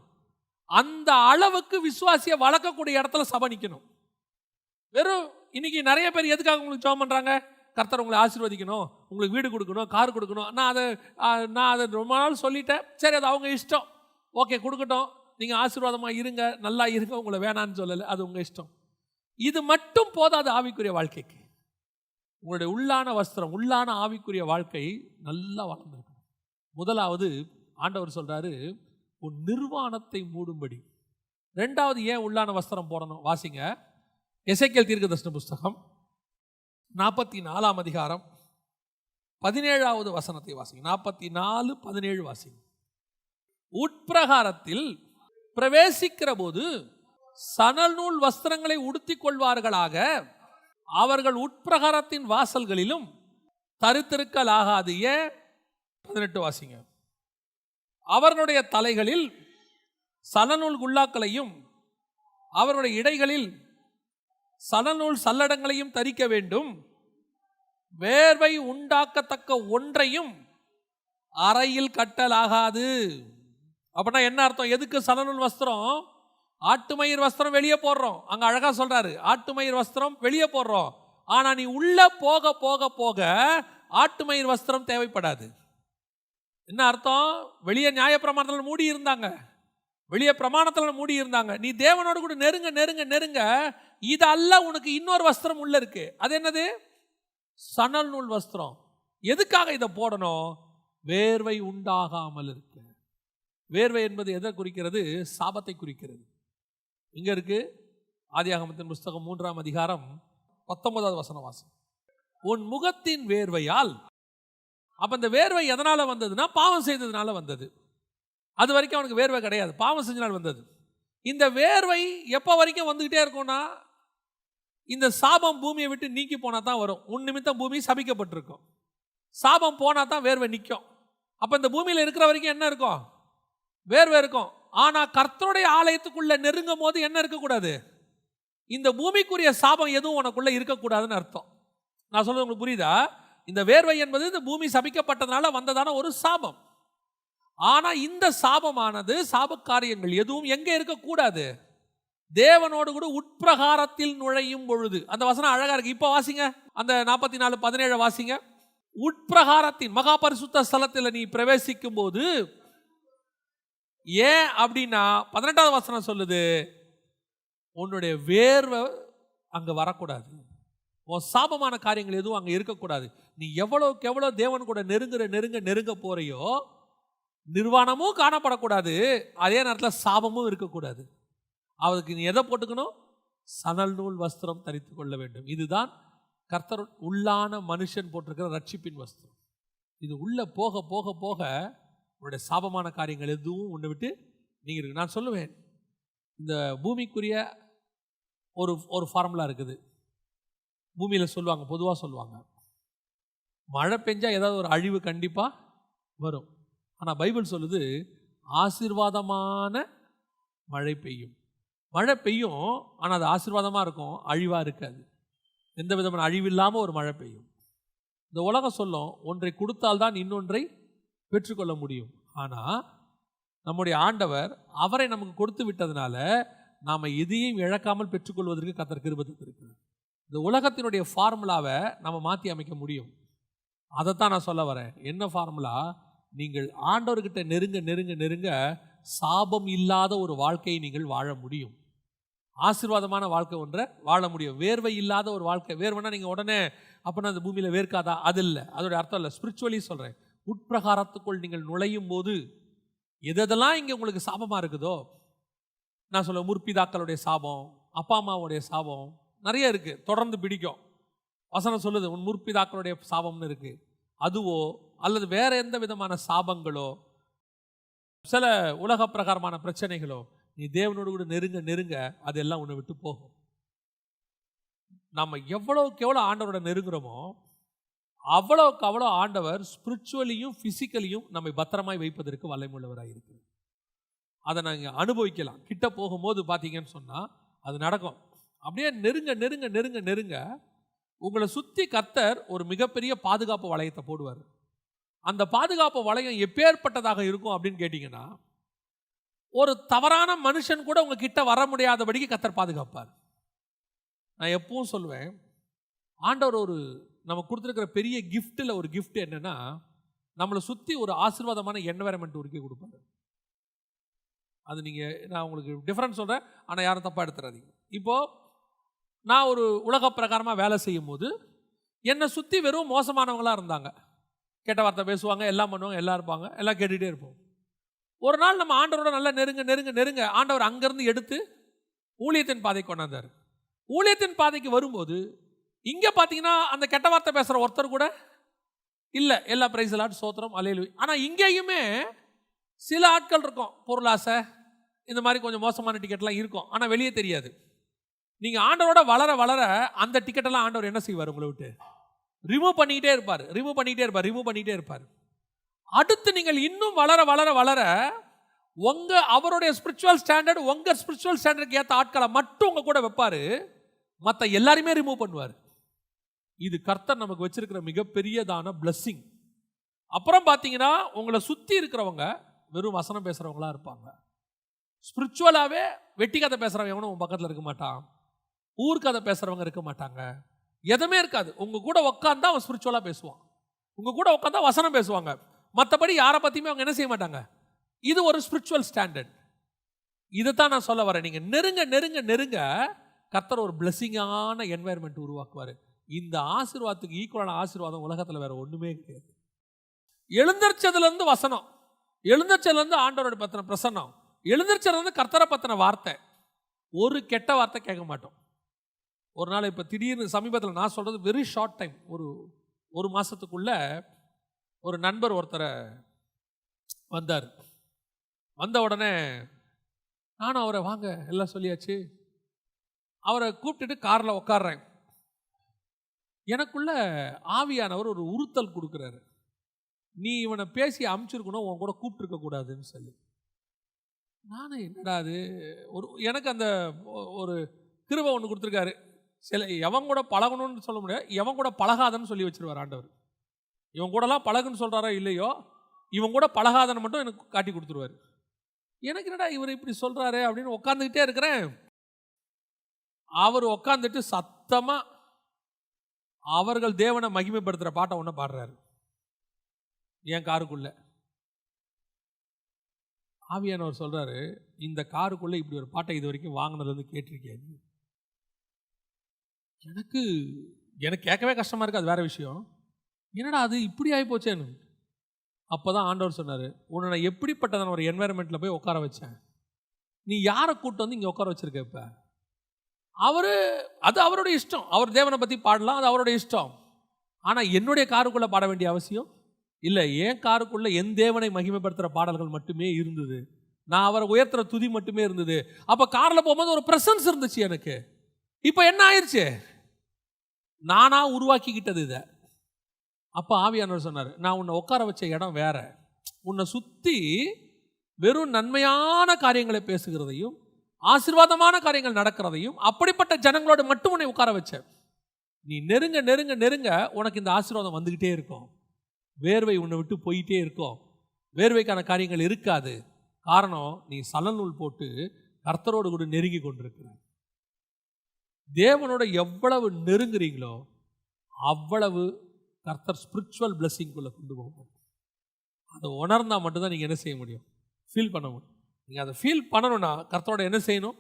அந்த அளவுக்கு விசுவாசியை வளர்க்கக்கூடிய இடத்துல சபை நிற்கணும். வெறும் இன்னைக்கு நிறைய பேர் எதுக்காக உங்களுக்கு ஜெபம் பண்றாங்க, கர்த்தர் உங்களை ஆசீர்வதிக்கணும், உங்களுக்கு வீடு கொடுக்கணும், கார் கொடுக்கணும். நான் அதை ரொம்ப நாள் சொல்லிட்டேன், சரி அது அவங்க இஷ்டம், ஓகே கொடுக்கட்டும். நீங்கள் ஆசீர்வாதமாக இருங்க, நல்லா இருங்க, உங்களை வேணான்னு சொல்லலை, அது உங்கள் இஷ்டம். இது மட்டும் போதாது ஆவிக்குரிய வாழ்க்கைக்கு. உங்களுடைய உள்ளான வஸ்திரம், உள்ளான ஆவிக்குரிய வாழ்க்கை நல்லா வளர்ந்துருக்கணும். முதலாவது ஆண்டவர் சொல்றாரு, உன் நிர்வாணத்தை மூடும்படி. ரெண்டாவது ஏன் உள்ளான வஸ்திரம் போடணும்? வாசிங்க, எசேக்கியேல் தீர்க்கதரிசன புஸ்தகம் 44ஆம் அதிகாரம் 17வது வசனத்தை வாசிங்க. 44:17 வாசிங்க. உட்பிரகாரத்தில் பிரவேசிக்கிற போது சணல் நூல் வஸ்திரங்களை உடுத்திக் கொள்வார்களாக, அவர்கள் உட்பிரகாரத்தின் வாசல்களிலும் தரித்திருக்கலாகாது. ஏன்? 18 வாசிங்க. அவர்களுடைய தலைகளில் சணநூல் குல்லாக்களையும் அவருடைய இடைகளில் சணநூல் சல்லடங்களையும் தரிக்க வேண்டும். வேர்வை உண்டாக்கத்தக்க ஒன்றையும் அறையில் கட்டலாகாது. அப்படின்னா என்ன அர்த்தம்? எதுக்கு சணநூல் வஸ்திரம்? ஆட்டுமயிர் வஸ்திரம் வெளியே போடுறோம், அங்க அழகா சொல்றாரு, ஆட்டுமயிர் வஸ்திரம் வெளியே போடுறோம். ஆனா நீ உள்ள போக போக போக ஆட்டுமயிர் வஸ்திரம் தேவைப்படாது. என்ன அர்த்தம்? வெளியே நியாயப்பிரமாணத்தில் மூடி இருந்தாங்க, வெளியே பிரமாணத்தில் மூடி இருந்தாங்க. நீ தேவனோடு கூட நெருங்க நெருங்க நெருங்க, இதல்ல உனக்கு இன்னொரு வஸ்திரம் உள்ள இருக்கு. அது என்னது? சணல் நூல் வஸ்திரம். எதுக்காக இதை போடணும்? வேர்வை உண்டாகாமல் இருக்கு. வேர்வை என்பது எதை குறிக்கிறது? சாபத்தை குறிக்கிறது. இங்க இருக்கு, ஆதியாகமத்தின் புஸ்தகம் 3ஆம் அதிகாரம் 19வது வசனம் வாசி. உன் முகத்தின் வேர்வையால். அப்ப இந்த வேர்வை எதனால வந்ததுன்னா பாவம் செய்ததுனால வந்தது. அது வரைக்கும் அவனுக்கு வேர்வை கிடையாது, பாவம் செஞ்சனால் வந்தது. இந்த வேர்வை எப்போ வரைக்கும் வந்துகிட்டே இருக்கும்னா, இந்த சாபம் பூமியை விட்டு நீக்கி போனா தான் வரும். உன் நிமித்தம் பூமி சபிக்கப்பட்டிருக்கும், சாபம் போனா தான் வேர்வை நிற்கும். அப்ப இந்த பூமியில் இருக்கிற வரைக்கும் என்ன இருக்கும்? வேர்வை இருக்கும். ஆனா கர்த்தருடைய ஆலயத்துக்குள்ள நெருங்கும் போது என்ன இருக்கக்கூடாது? இந்த பூமிக்குரிய சாபம் எதுவும் உனக்குள்ள இருக்கக்கூடாதுன்னு அர்த்தம். நான் சொல்றது உங்களுக்கு புரியுதா? இந்த வேர்வை என்பது இந்த பூமி சபிக்கப்பட்டதுனால வந்ததான ஒரு சாபம். ஆனா இந்த சாபமானது, சாப காரியங்கள் எதுவும் எங்க இருக்கக்கூடாது? தேவனோடு கூட உட்பிரகாரத்தில் நுழையும் பொழுது. அந்த வசனம் அழகா இருக்கு. இப்ப வாசிங்க, அந்த 44:17 வாசிங்க. உட்பிரகாரத்தின் மகா பரிசுத்த ஸ்தலத்தில் நீ பிரவேசிக்கும் போது, ஏன் அப்படின்னா 18வது வசனம் சொல்லுது, உன்னுடைய வேர்வை அங்க வரக்கூடாது, உன் சாபமான காரியங்கள் எதுவும் அங்க இருக்கக்கூடாது. நீ எவ்வளவுக்கு எவ்வளவு தேவன் கூட நெருங்க நெருங்க போறையோ, நிர்வாணமும் காணப்படக்கூடாது, அதே நேரத்தில் சாபமும் இருக்கக்கூடாது. அதுக்கு நீ எதை போட்டுக்கணும்? சணல் நூல் வஸ்திரம் தரித்து கொள்ள வேண்டும். இதுதான் கர்த்தர் உள்ளான மனுஷன் போட்டிருக்கிற ரட்சிப்பின் வஸ்திரம். இது உள்ள போக போக போக உன்னுடைய சாபமான காரியங்கள் எதுவும் உன்னை விட்டு நீங்க இருக்கு. நான் சொல்லுவேன், இந்த பூமிக்குரிய ஒரு ஃபார்முலா இருக்குது. பூமியில் சொல்லுவாங்க, பொதுவாக சொல்லுவாங்க, மழை பெஞ்சா ஏதாவது ஒரு அழிவு கண்டிப்பாக வரும். ஆனால் பைபிள் சொல்லுது, ஆசீர்வாதமான மழை பெய்யும். மழை பெய்யும், ஆனால் அது ஆசீர்வாதமாக இருக்கும், அழிவாக இருக்காது. எந்த விதமான அழிவு இல்லாமல் ஒரு மழை பெய்யும். இந்த உலகம் சொல்லும், ஒன்றை கொடுத்தால்தான் இன்னொன்றை பெற்றுக்கொள்ள முடியும். ஆனால் நம்முடைய ஆண்டவர் அவரை நமக்கு கொடுத்து விட்டதுனால நாம் எதையும் இழக்காமல் பெற்றுக்கொள்வதற்கு கர்த்தர் கிருபை தந்திருக்கிறார். இந்த உலகத்தினுடைய ஃபார்முலாவை நம்ம மாற்றி அமைக்க முடியும். அதைத்தான் நான் சொல்ல வரேன். என்ன ஃபார்முலா? நீங்கள் ஆண்டவர்கிட்ட நெருங்க நெருங்க நெருங்க சாபம் இல்லாத ஒரு வாழ்க்கையை நீங்கள் வாழ முடியும். ஆசீர்வாதமான வாழ்க்கை ஒன்றை வாழ முடியும். வேர்வை இல்லாத ஒரு வாழ்க்கை. வேர்வைனா நீங்கள் உடனே அப்படின்னா அந்த பூமியில் வேர்க்காதா? அது இல்லை, அதோடைய அர்த்தம் இல்லை. ஸ்பிரிச்சுவலி சொல்கிறேன். உட்பிரகாரத்துக்குள் நீங்கள் நுழையும் போது எதெல்லாம் இங்கே உங்களுக்கு சாபமாக இருக்குதோ, நான் சொல்ல முற்பிதாக்களுடைய சாபம், அப்பா அம்மாவுடைய சாபம் நிறைய இருக்குது, தொடர்ந்து பிடிக்கும். வசனம் சொல்லுது, உன் முற்பிதாக்களுடைய சாபம்னு இருக்குது. அதுவோ அல்லது வேற எந்த விதமான சாபங்களோ, சில உலக பிரகாரமான பிரச்சனைகளோ, நீ தேவனோடு கூட நெருங்க நெருங்க அதெல்லாம் உன்னை விட்டு போகும். நம்ம எவ்வளவுக்கு எவ்வளோ ஆண்டவரோட நெருங்குறோமோ அவ்வளவுக்கு அவ்வளோ ஆண்டவர் ஸ்பிரிச்சுவலியும் ஃபிசிக்கலியும் நம்மை பத்திரமாய் வைப்பதற்கு வல்லமையுள்ளவராக இருக்கிறார். அதை நாங்கள் அனுபவிக்கலாம். கிட்ட போகும்போது பார்த்தீங்கன்னு சொன்னால் அது நடக்கும். அப்படியே நெருங்க நெருங்க நெருங்க நெருங்க உங்களை சுற்றி கர்த்தர் ஒரு மிகப்பெரிய பாதுகாப்பு வளையத்தை போடுவார். அந்த பாதுகாப்பு வளையம் எப்பேற்பட்டதாக இருக்கும் அப்படின்னு கேட்டிங்கன்னா, ஒரு தவறான மனுஷன் கூட உங்கள் கிட்ட வர முடியாதபடிக்கு கர்த்தர் பாதுகாப்பார். நான் எப்பவும் சொல்லுவேன், ஆண்டவர் நமக்கு கொடுத்துருக்கிற பெரிய கிஃப்ட்டில் ஒரு கிஃப்ட் என்னன்னா, நம்மளை சுற்றி ஒரு ஆசீர்வாதமான என்வைரன்மெண்ட் உருக்கி கொடுப்பாரு. அது நீங்கள், நான் உங்களுக்கு டிஃப்ரென்ஸ் சொல்கிறேன், ஆனால் யாரும் தப்பாக எடுத்துறாதீங்க. இப்போது நான் ஒரு உலக பிரகாரமாக வேலை செய்யும் போது என்னை சுற்றி வெறும் மோசமானவங்களாக இருந்தாங்க. கெட்ட வார்த்தை பேசுவாங்க, எல்லாம் பண்ணுவாங்க, எல்லாம் இருப்பாங்க, எல்லாம் கேட்டுகிட்டே இருப்போம். ஒரு நாள் நம்ம ஆண்டவரோட நல்லா நெருங்க ஆண்டவர் அங்கேருந்து எடுத்து ஊழியத்தின் பாதைக்கு கொண்டாந்தார். ஊழியத்தின் பாதைக்கு வரும்போது இங்கே பார்த்தீங்கன்னா அந்த கெட்ட வார்த்தை பேசுகிற ஒருத்தர் கூட இல்லை, எல்லா பிரைஸ் எல்லாம் சோத்திரம் அலையிலுவி. ஆனால் இங்கேயுமே சில ஆட்கள் இருக்கும், பொருளாசை இந்த மாதிரி கொஞ்சம் மோசமான டிக்கெட்லாம் இருக்கும், ஆனால் வெளியே தெரியாது. நீங்கள் ஆண்டவரோட வளர வளர அந்த டிக்கெட்டெல்லாம் ஆண்டவர் என்ன செய்வார், உங்களை விட்டு ரிமூவ் பண்ணிக்கிட்டே இருப்பார். அடுத்து நீங்கள் இன்னும் வளர வளர வளர அவருடைய ஸ்பிரிச்சுவல் ஸ்டாண்டர்ட், உங்கள் ஸ்பிரிச்சுவல் ஸ்டாண்டர்டுக்கு ஏற்ற ஆட்களை மட்டும் உங்கள் கூட வைப்பார், மற்ற எல்லாருமே ரிமூவ் பண்ணுவார். இது கர்த்தர் நமக்கு வச்சிருக்கிற மிகப்பெரியதான பிளஸ்ஸிங். அப்புறம் பார்த்தீங்கன்னா உங்களை சுற்றி இருக்கிறவங்க வெறும் வசனம் பேசுகிறவங்களா இருப்பாங்க. ஸ்பிரிச்சுவலாகவே வெட்டி கதை பேசுகிறவங்க எவனும் உன் பக்கத்தில் இருக்க மாட்டான், ஊர்க்கதை பேசுகிறவங்க இருக்க மாட்டாங்க, எதுவுமே இருக்காது. உங்கள் கூட உட்காந்தா அவன் ஸ்பிரிச்சுவலாக பேசுவான், உங்கள் கூட உட்காந்தா வசனம் பேசுவாங்க, மற்றபடி யாரை பற்றியுமே அவங்க என்ன செய்ய மாட்டாங்க. இது ஒரு ஸ்பிரிச்சுவல் ஸ்டாண்டர்ட். இதைத்தான் நான் சொல்ல வரேன். நீங்கள் நெருங்க கர்த்தர் ஒரு பிளெஸிங்கான என்வாயர்மெண்ட் உருவாக்குவார். இந்த ஆசீர்வாதத்துக்கு ஈக்குவலான ஆசீர்வாதம் உலகத்தில் வேற ஒன்றுமே கிடையாது. எழுந்திருச்சதுலேருந்து வசனம், எழுந்திருச்சதுலேருந்து ஆண்டவரோட பற்றின பிரசன்னம், எழுந்திருச்சதுலேருந்து கர்த்தரை பற்றின வார்த்தை, ஒரு கெட்ட வார்த்தை கேட்க மாட்டோம். ஒரு நாள் இப்போ திடீர்னு சமீபத்தில் நான் சொல்கிறது வெரி ஷார்ட் டைம், ஒரு மாதத்துக்குள்ள ஒரு நண்பர் ஒருத்தரை வந்தார். வந்த உடனே நானும் அவரை வாங்க எல்லாம் சொல்லியாச்சு, அவரை கூப்பிட்டுட்டு காரில் உட்கார்றேன். எனக்குள்ள ஆவியானவர் ஒரு உறுத்தல் கொடுக்குறாரு, நீ இவனை பேசி அமுச்சிருக்கணும், உன் கூட கூப்பிட்டுருக்க கூடாதுன்னு சொல்லி. நானும் என்னடா அது, எனக்கு அந்த ஒரு கிருபை ஒன்று கொடுத்துருக்காரு. சில எவன் கூட பழகணும்னு சொல்ல முடியாது, எவன் கூட பழகாதன்னு சொல்லி வச்சிருவார் ஆண்டவர். இவன் கூடலாம் பழகுன்னு சொல்கிறாரோ இல்லையோ, இவன் கூட பழகாதன்னு மட்டும் எனக்கு காட்டி கொடுத்துருவார். எனக்கு என்னடா இவர் இப்படி சொல்கிறாரு அப்படின்னு உட்காந்துக்கிட்டே இருக்கிறேன். அவர் உட்காந்துட்டு சத்தமாக அவர்கள் தேவனை மகிமைப்படுத்துகிற பாட்டை ஒன்று பாடுறாரு என் காருக்குள்ள. ஆவியானவர் சொல்கிறாரு, இந்த காருக்குள்ளே இப்படி ஒரு பாட்டை இது வரைக்கும் வாங்கினதுலேருந்து கேட்டிருக்கேன். எனக்கு கேட்கவே கஷ்டமாக இருக்குது, அது வேற விஷயம். என்னடா அது இப்படி ஆகி போச்சேன்னு. அப்போ தான் ஆண்டவர் சொன்னார், உன்னை நான் எப்படிப்பட்டதான ஒரு என்வாயர்மெண்ட்டில் போய் உட்கார வச்சேன், நீ யாரை கூப்பிட்டு வந்து இங்கே உட்கார வச்சிருக்க. இப்போ அது அவருடைய இஷ்டம், அவர் தேவனை பற்றி பாடலாம், அது அவருடைய இஷ்டம். ஆனால் என்னுடைய காருக்குள்ளே பாட வேண்டிய அவசியம் இல்லை. என் காருக்குள்ளே என் தேவனை மகிமைப்படுத்துகிற பாடல்கள் மட்டுமே இருந்தது, நான் அவரை உயர்த்துற துதி மட்டுமே இருந்தது. அப்போ காரில் போகும்போது ஒரு ப்ரெசன்ஸ் இருந்துச்சு எனக்கு. இப்போ என்ன ஆயிடுச்சு, நானா உருவாக்கிக்கிட்டது இதை. அப்போ ஆவியானவர் சொன்னார், நான் உன்னை உட்கார வச்ச இடம் வேற, உன்னை சுற்றி வெறும் நன்மையான காரியங்களை பேசுகிறதையும் ஆசீர்வாதமான காரியங்கள் நடக்கிறதையும் அப்படிப்பட்ட ஜனங்களோடு மட்டும் உன்னை உட்கார வச்ச. நீ நெருங்க உனக்கு இந்த ஆசீர்வாதம் வந்துக்கிட்டே இருக்கும். வேர்வை உன்னை விட்டு போயிட்டே இருக்கும், வேர்வைக்கான காரியங்கள் இருக்காது. காரணம், நீ சலநூல் போட்டு கர்த்தரோடு கூட நெருங்கி கொண்டிருக்கிற. தேவனோட எவ்வளவு நெருங்குறீங்களோ அவ்வளவு கர்த்தர் ஸ்பிரிச்சுவல் பிளெஸிங்குள்ளே கொண்டு போகும். அதை உணர்ந்தால் மட்டும்தான் நீங்கள் என்ன செய்ய முடியும், ஃபீல் பண்ண முடியும். நீங்கள் அதை ஃபீல் பண்ணணும்னா கர்த்தரோட என்ன செய்யணும்,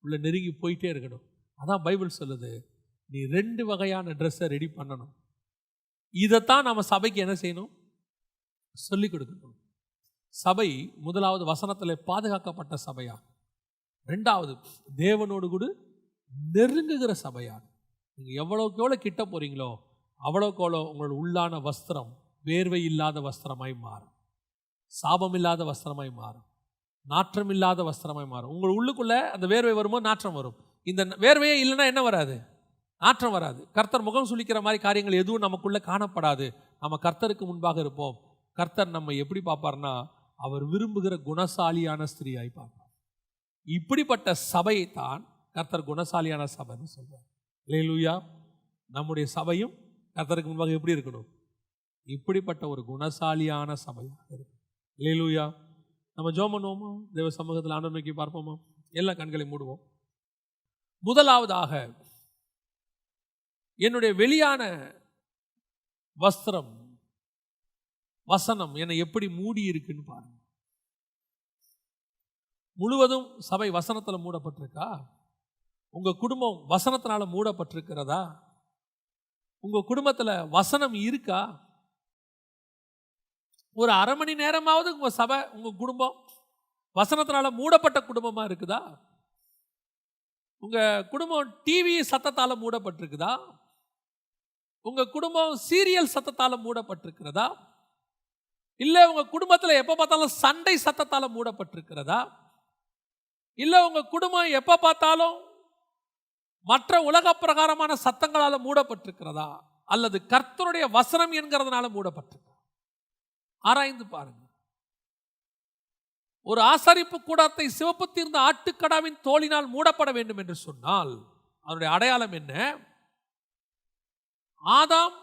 உள்ள நெருங்கி போயிட்டே இருக்கணும். அதான் பைபிள் சொல்லுது, நீ 2 வகையான ட்ரெஸ்ஸை ரெடி பண்ணணும். இதைத்தான் நம்ம சபைக்கு என்ன செய்யணும், சொல்லிக் கொடுக்கணும். சபை முதலாவது வசனத்தில் பாதுகாக்கப்பட்ட சபையா, 2வது தேவனோடு கூட நெருங்குகிற சபையா. நீங்கள் எவ்வளோக்கு எவ்வளோ கிட்ட போகிறீங்களோ அவ்வளோக்கு எவ்வளோ உங்களோட உள்ளான வஸ்திரம் வேர்வை இல்லாத வஸ்திரமாய் மாறும், சாபம் இல்லாத வஸ்திரமாய் மாறும், நாற்றம் இல்லாத வஸ்திரமாய் மாறும். உங்கள் உள்ளுக்குள்ளே அந்த வேர்வை வரும்போது நாற்றம் வரும். இந்த வேர்வையே இல்லைன்னா என்ன வராது, நாற்றம் வராது. கர்த்தர் முகம் சுளிக்கிற மாதிரி காரியங்கள் எதுவும் நமக்குள்ளே காணப்படாது. நம்ம கர்த்தருக்கு முன்பாக இருப்போம். கர்த்தர் நம்ம எப்படி பார்ப்பார்னா, அவர் விரும்புகிற குணசாலியான ஸ்திரீயாய் பார்ப்பார். இப்படிப்பட்ட சபையை தான் கர்த்தர் குணசாலியான சபைன்னு சொல்றார். அல்லேலூயா. நம்முடைய சபையும் கர்த்தருக்கு முன்பாக எப்படி இருக்கணும், இப்படிப்பட்ட ஒரு குணசாலியான சபையாக இருக்கும். அல்லேலூயா. நம்ம ஜெபம் பண்ணுவோமா, தேவ சமூகத்தில் ஆண்டவரை நோக்கி பார்ப்போமா, எல்லா கண்களை மூடுவோம். முதலாவதாக என்னுடைய வெளியான வஸ்திரம் வசனம் என்னை எப்படி மூடி இருக்குன்னு பாருங்க. முழுவதும் சபை வசனத்தில் மூடப்பட்டிருக்கா? உங்க குடும்பம் வசனத்தினால மூடப்பட்டிருக்கிறதா? உங்க குடும்பத்தில் வசனம் இருக்கா? ஒரு அரை மணி நேரமாவது உங்க சபை, உங்க குடும்பம் வசனத்தினால மூடப்பட்ட குடும்பமா இருக்குதா? உங்க குடும்பம் டிவி சத்தத்தால மூடப்பட்டிருக்குதா? உங்க குடும்பம் சீரியல் சத்தத்தால மூடப்பட்டிருக்கிறதா? இல்ல உங்க குடும்பத்தில் எப்ப பார்த்தாலும் சண்டை சத்தத்தால மூடப்பட்டிருக்கிறதா? இல்ல உங்க குடும்பம் எப்ப பார்த்தாலும் மற்ற உலக பிரகாரமான சத்தங்களால மூடப்பட்டிருக்கிறதா? அல்லது கர்த்தருடைய வசனம் என்கிறதுனால மூடப்பட்டிருக்கிறதா? ஆராய்ந்து பாருங்க. ஒரு ஆசரிப்பு கூடாரத்தை சிவப்பு தீர்ந்த ஆட்டுக்கடாவின் தோலினால் மூடப்பட வேண்டும் என்று சொன்னால் அதனுடைய அடையாளம் என்ன? ஆதாம்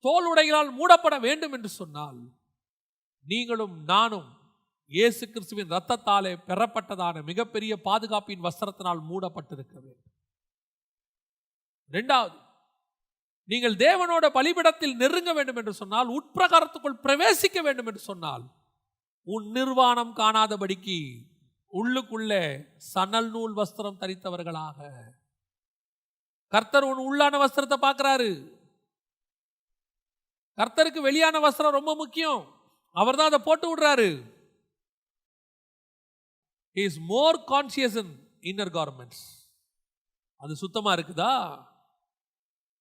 தோல் உடைகளால் மூடப்பட வேண்டும் என்று சொன்னால் நீங்களும் நானும் இயேசு கிறிஸ்துவின் இரத்தத்தாலே பெறப்பட்டதான மிகப்பெரிய பாதுகாப்பின் வஸ்திரத்தினால் மூடப்பட்டிருக்க வேண்டும். இரண்டாவது, நீங்கள் தேவனோட பலிபீடத்தில் நெருங்க வேண்டும் என்று சொன்னால், உட்பிரகாரத்துக்குள் பிரவேசிக்க வேண்டும் என்று சொன்னால், உன் நிர்வாணம் காணாதபடிக்கு உள்ளுக்குள்ளே சணல் நூல் வஸ்திரம் தரித்தவர்களாக. கர்த்தர் உன் உள்ளான வஸ்திரத்தை பார்க்கிறாரு. கர்த்தருக்கு வெளியான வஸ்திரம் ரொம்ப முக்கியம். அவர் தான் அதை போட்டு விடுறாரு. He is more conscious in inner garments. அது சுத்தமா இருக்குதா?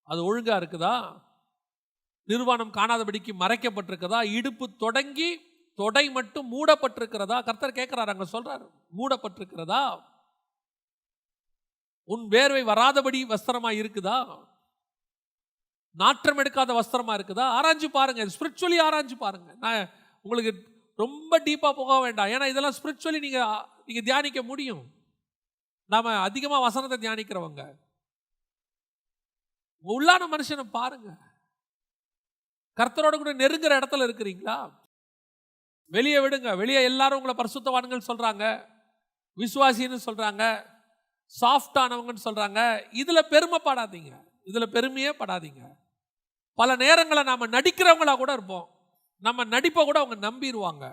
அது ஒழுங்கா இருக்குதா? நிர்வாணம் காணாதபடிக்கு மறைக்கப்பட்டிருக்கிறதா? இடுப்பு தொடங்கி தொடை மட்டும் மூடப்பட்டிருக்கிறதா? கர்த்தர் கேட்கிறார், அங்க சொல்றாரு, மூடப்பட்டிருக்கிறதா? உன் வேர்வை வராதபடி வஸ்திரமா இருக்குதா? நாற்றம் எடுக்காத வஸ்திரமா இருக்குதா? ஆராய்ஞ்சு பாருங்க. ஸ்பிரிச்சுவலி ஆராய்ஞ்சு பாருங்க. நான் உங்களுக்கு ரொம்ப டீப்பா போக வேண்டாம். ஏன்னா இதெல்லாம் ஸ்பிரிச்சுவலி நீங்க தியானிக்க முடியும். நாம அதிகமா வசனத்தை தியானிக்கிறவங்க. உள்ளான மனுஷனை பாருங்க. கர்த்தரோட கூட நெருங்குற இடத்துல இருக்கிறீங்களா? வெளியே விடுங்க. வெளியே எல்லாரும் உங்களை பரிசுத்தவான்கள் சொல்றாங்க, விசுவாசின்னு சொல்றாங்க, சாஃப்டானவங்கன்னு சொல்றாங்க. இதுல பெருமைப்படாதீங்க. இதுல பெருமையே படாதீங்க. பல நேரங்களை நாம நடிக்கிறவங்களா கூட இருப்போம். நம்ம நடிப்பை கூட அவங்க நம்பிடுவாங்க.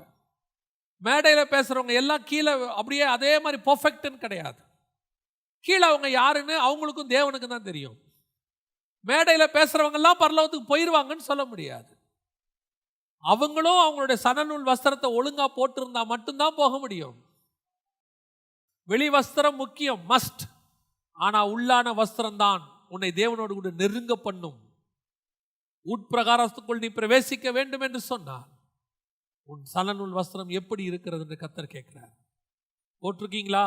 மேடையில் பேசுறவங்க எல்லாம் கீழே அப்படியே அதே மாதிரி பர்ஃபெக்ட்னு கிடையாது. கீழே அவங்க யாருன்னு அவங்களுக்கும் தேவனுக்கும் தான் தெரியும். மேடையில் பேசுறவங்க எல்லாம் பரலோகத்துக்கு போயிடுவாங்கன்னு சொல்ல முடியாது. அவங்களும் அவங்களுடைய சணநூல் வஸ்திரத்தை ஒழுங்கா போட்டிருந்தா மட்டும்தான் போக முடியும். வெளி வஸ்திரம் முக்கியம், மஸ்ட். ஆனா உள்ளான வஸ்திரம் தான் உன்னை தேவனோடு கூட நெருங்க பண்ணும். உட்பிரகாரத்துக்குள் நீ பிரவேசிக்க வேண்டும் என்று சொன்னார். உன் சணநூல் வஸ்திரம் எப்படி இருக்கிறது என்று கர்த்தர் கேட்கிறார். போட்டிருக்கீங்களா?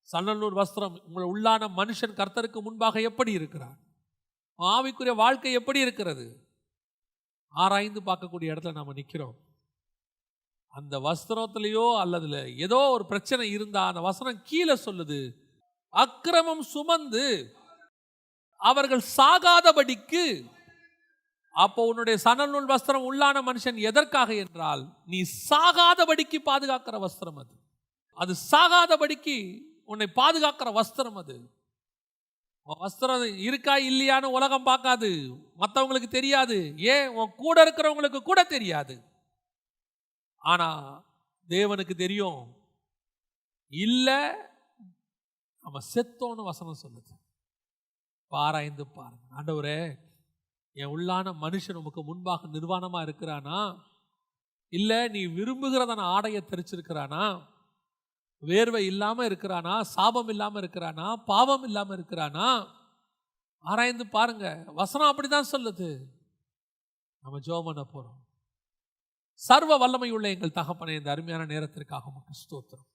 சணநூல் வஸ்திரம் உங்கள் உள்ளான மனுஷன் கர்த்தருக்கு முன்பாக எப்படி இருக்கிறார்? ஆவிக்குரிய வாழ்க்கை எப்படி இருக்கிறது? ஆராய்ந்து பார்க்கக்கூடிய இடத்துல நாம நிற்கிறோம். அந்த வஸ்திரத்திலேயோ அல்லதுல ஏதோ ஒரு பிரச்சனை இருந்தா அந்த வசனம் கீழே சொல்லுது, அக்கிரமம் சுமந்து அவர்கள் சாகாதபடிக்கு. அப்போ உன்னுடைய சணநூல் வஸ்திரம் உள்ளான மனுஷன் எதற்காக என்றால் நீ சாகாதபடிக்கு பாதுகாக்கிற வஸ்திரம் அது. அது சாகாதபடிக்கு உன்னை பாதுகாக்கிற வஸ்திரம் அது. வஸ்திரம் இருக்கா இல்லையான்னு உலகம் பார்க்காது, மற்றவங்களுக்கு தெரியாது, ஏன் உன் கூட இருக்கிறவங்களுக்கு கூட தெரியாது. ஆனா தேவனுக்கு தெரியும். இல்ல நம்ம செத்தோன்னு வசனம் சொல்லுது. ஆராய்ந்து பாருங்க. ஆண்டவரே, என் உள்ளான மனுஷன் உமக்கு முன்பாக நிர்வாணமா இருக்கிறானா? இல்ல நீ விரும்புகிறதான ஆடையை தெரிச்சிருக்கிறானா? வேர்வை இல்லாம இருக்கிறானா? சாபம் இல்லாம இருக்கிறானா? பாவம் இல்லாம இருக்கிறானா? ஆராய்ந்து பாருங்க. வசனம் அப்படிதான் சொல்லுது. நம்ம ஜெபம் பண்ண போறோம். சர்வ வல்லமை உள்ள எங்கள் தகப்பனே, இந்த அருமையான நேரத்திற்காக உமக்கு ஸ்தோத்திரம்.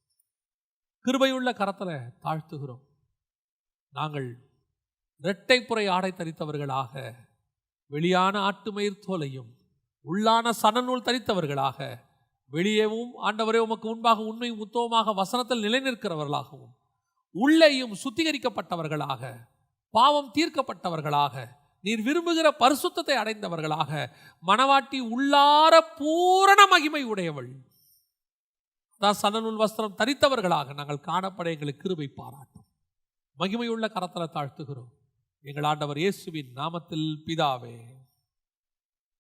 கிருபையுள்ள கரத்துல தாழ்த்துகிறோம். நாங்கள் இரட்டைப்புறை ஆடை தரித்தவர்களாக, வெளியான ஆட்டுமயிர் தோலையும் உள்ளான சணநூல் தரித்தவர்களாக, வெளியேவும் ஆண்டவரே உமக்கு முன்பாக உண்மை உத்தமமாக வசனத்தில் நிலைநிற்கிறவர்களாகவும், உள்ளேயும் சுத்திகரிக்கப்பட்டவர்களாக, பாவம் தீர்க்கப்பட்டவர்களாக, நீர் விரும்புகிற பரிசுத்தத்தை அடைந்தவர்களாக, மணவாட்டி உள்ளார பூரண மகிமை உடையவள் அதான் சணநூல் வஸ்திரம் தரித்தவர்களாக நாங்கள் காணப்பட எங்களுக்கு கிருபை பாராட்டும். மகிமையுள்ள கரத்தில் தாழ்த்துகிறோம் எங்கள் ஆண்டவர் இயேசுவின் நாமத்தில் பிதாவே.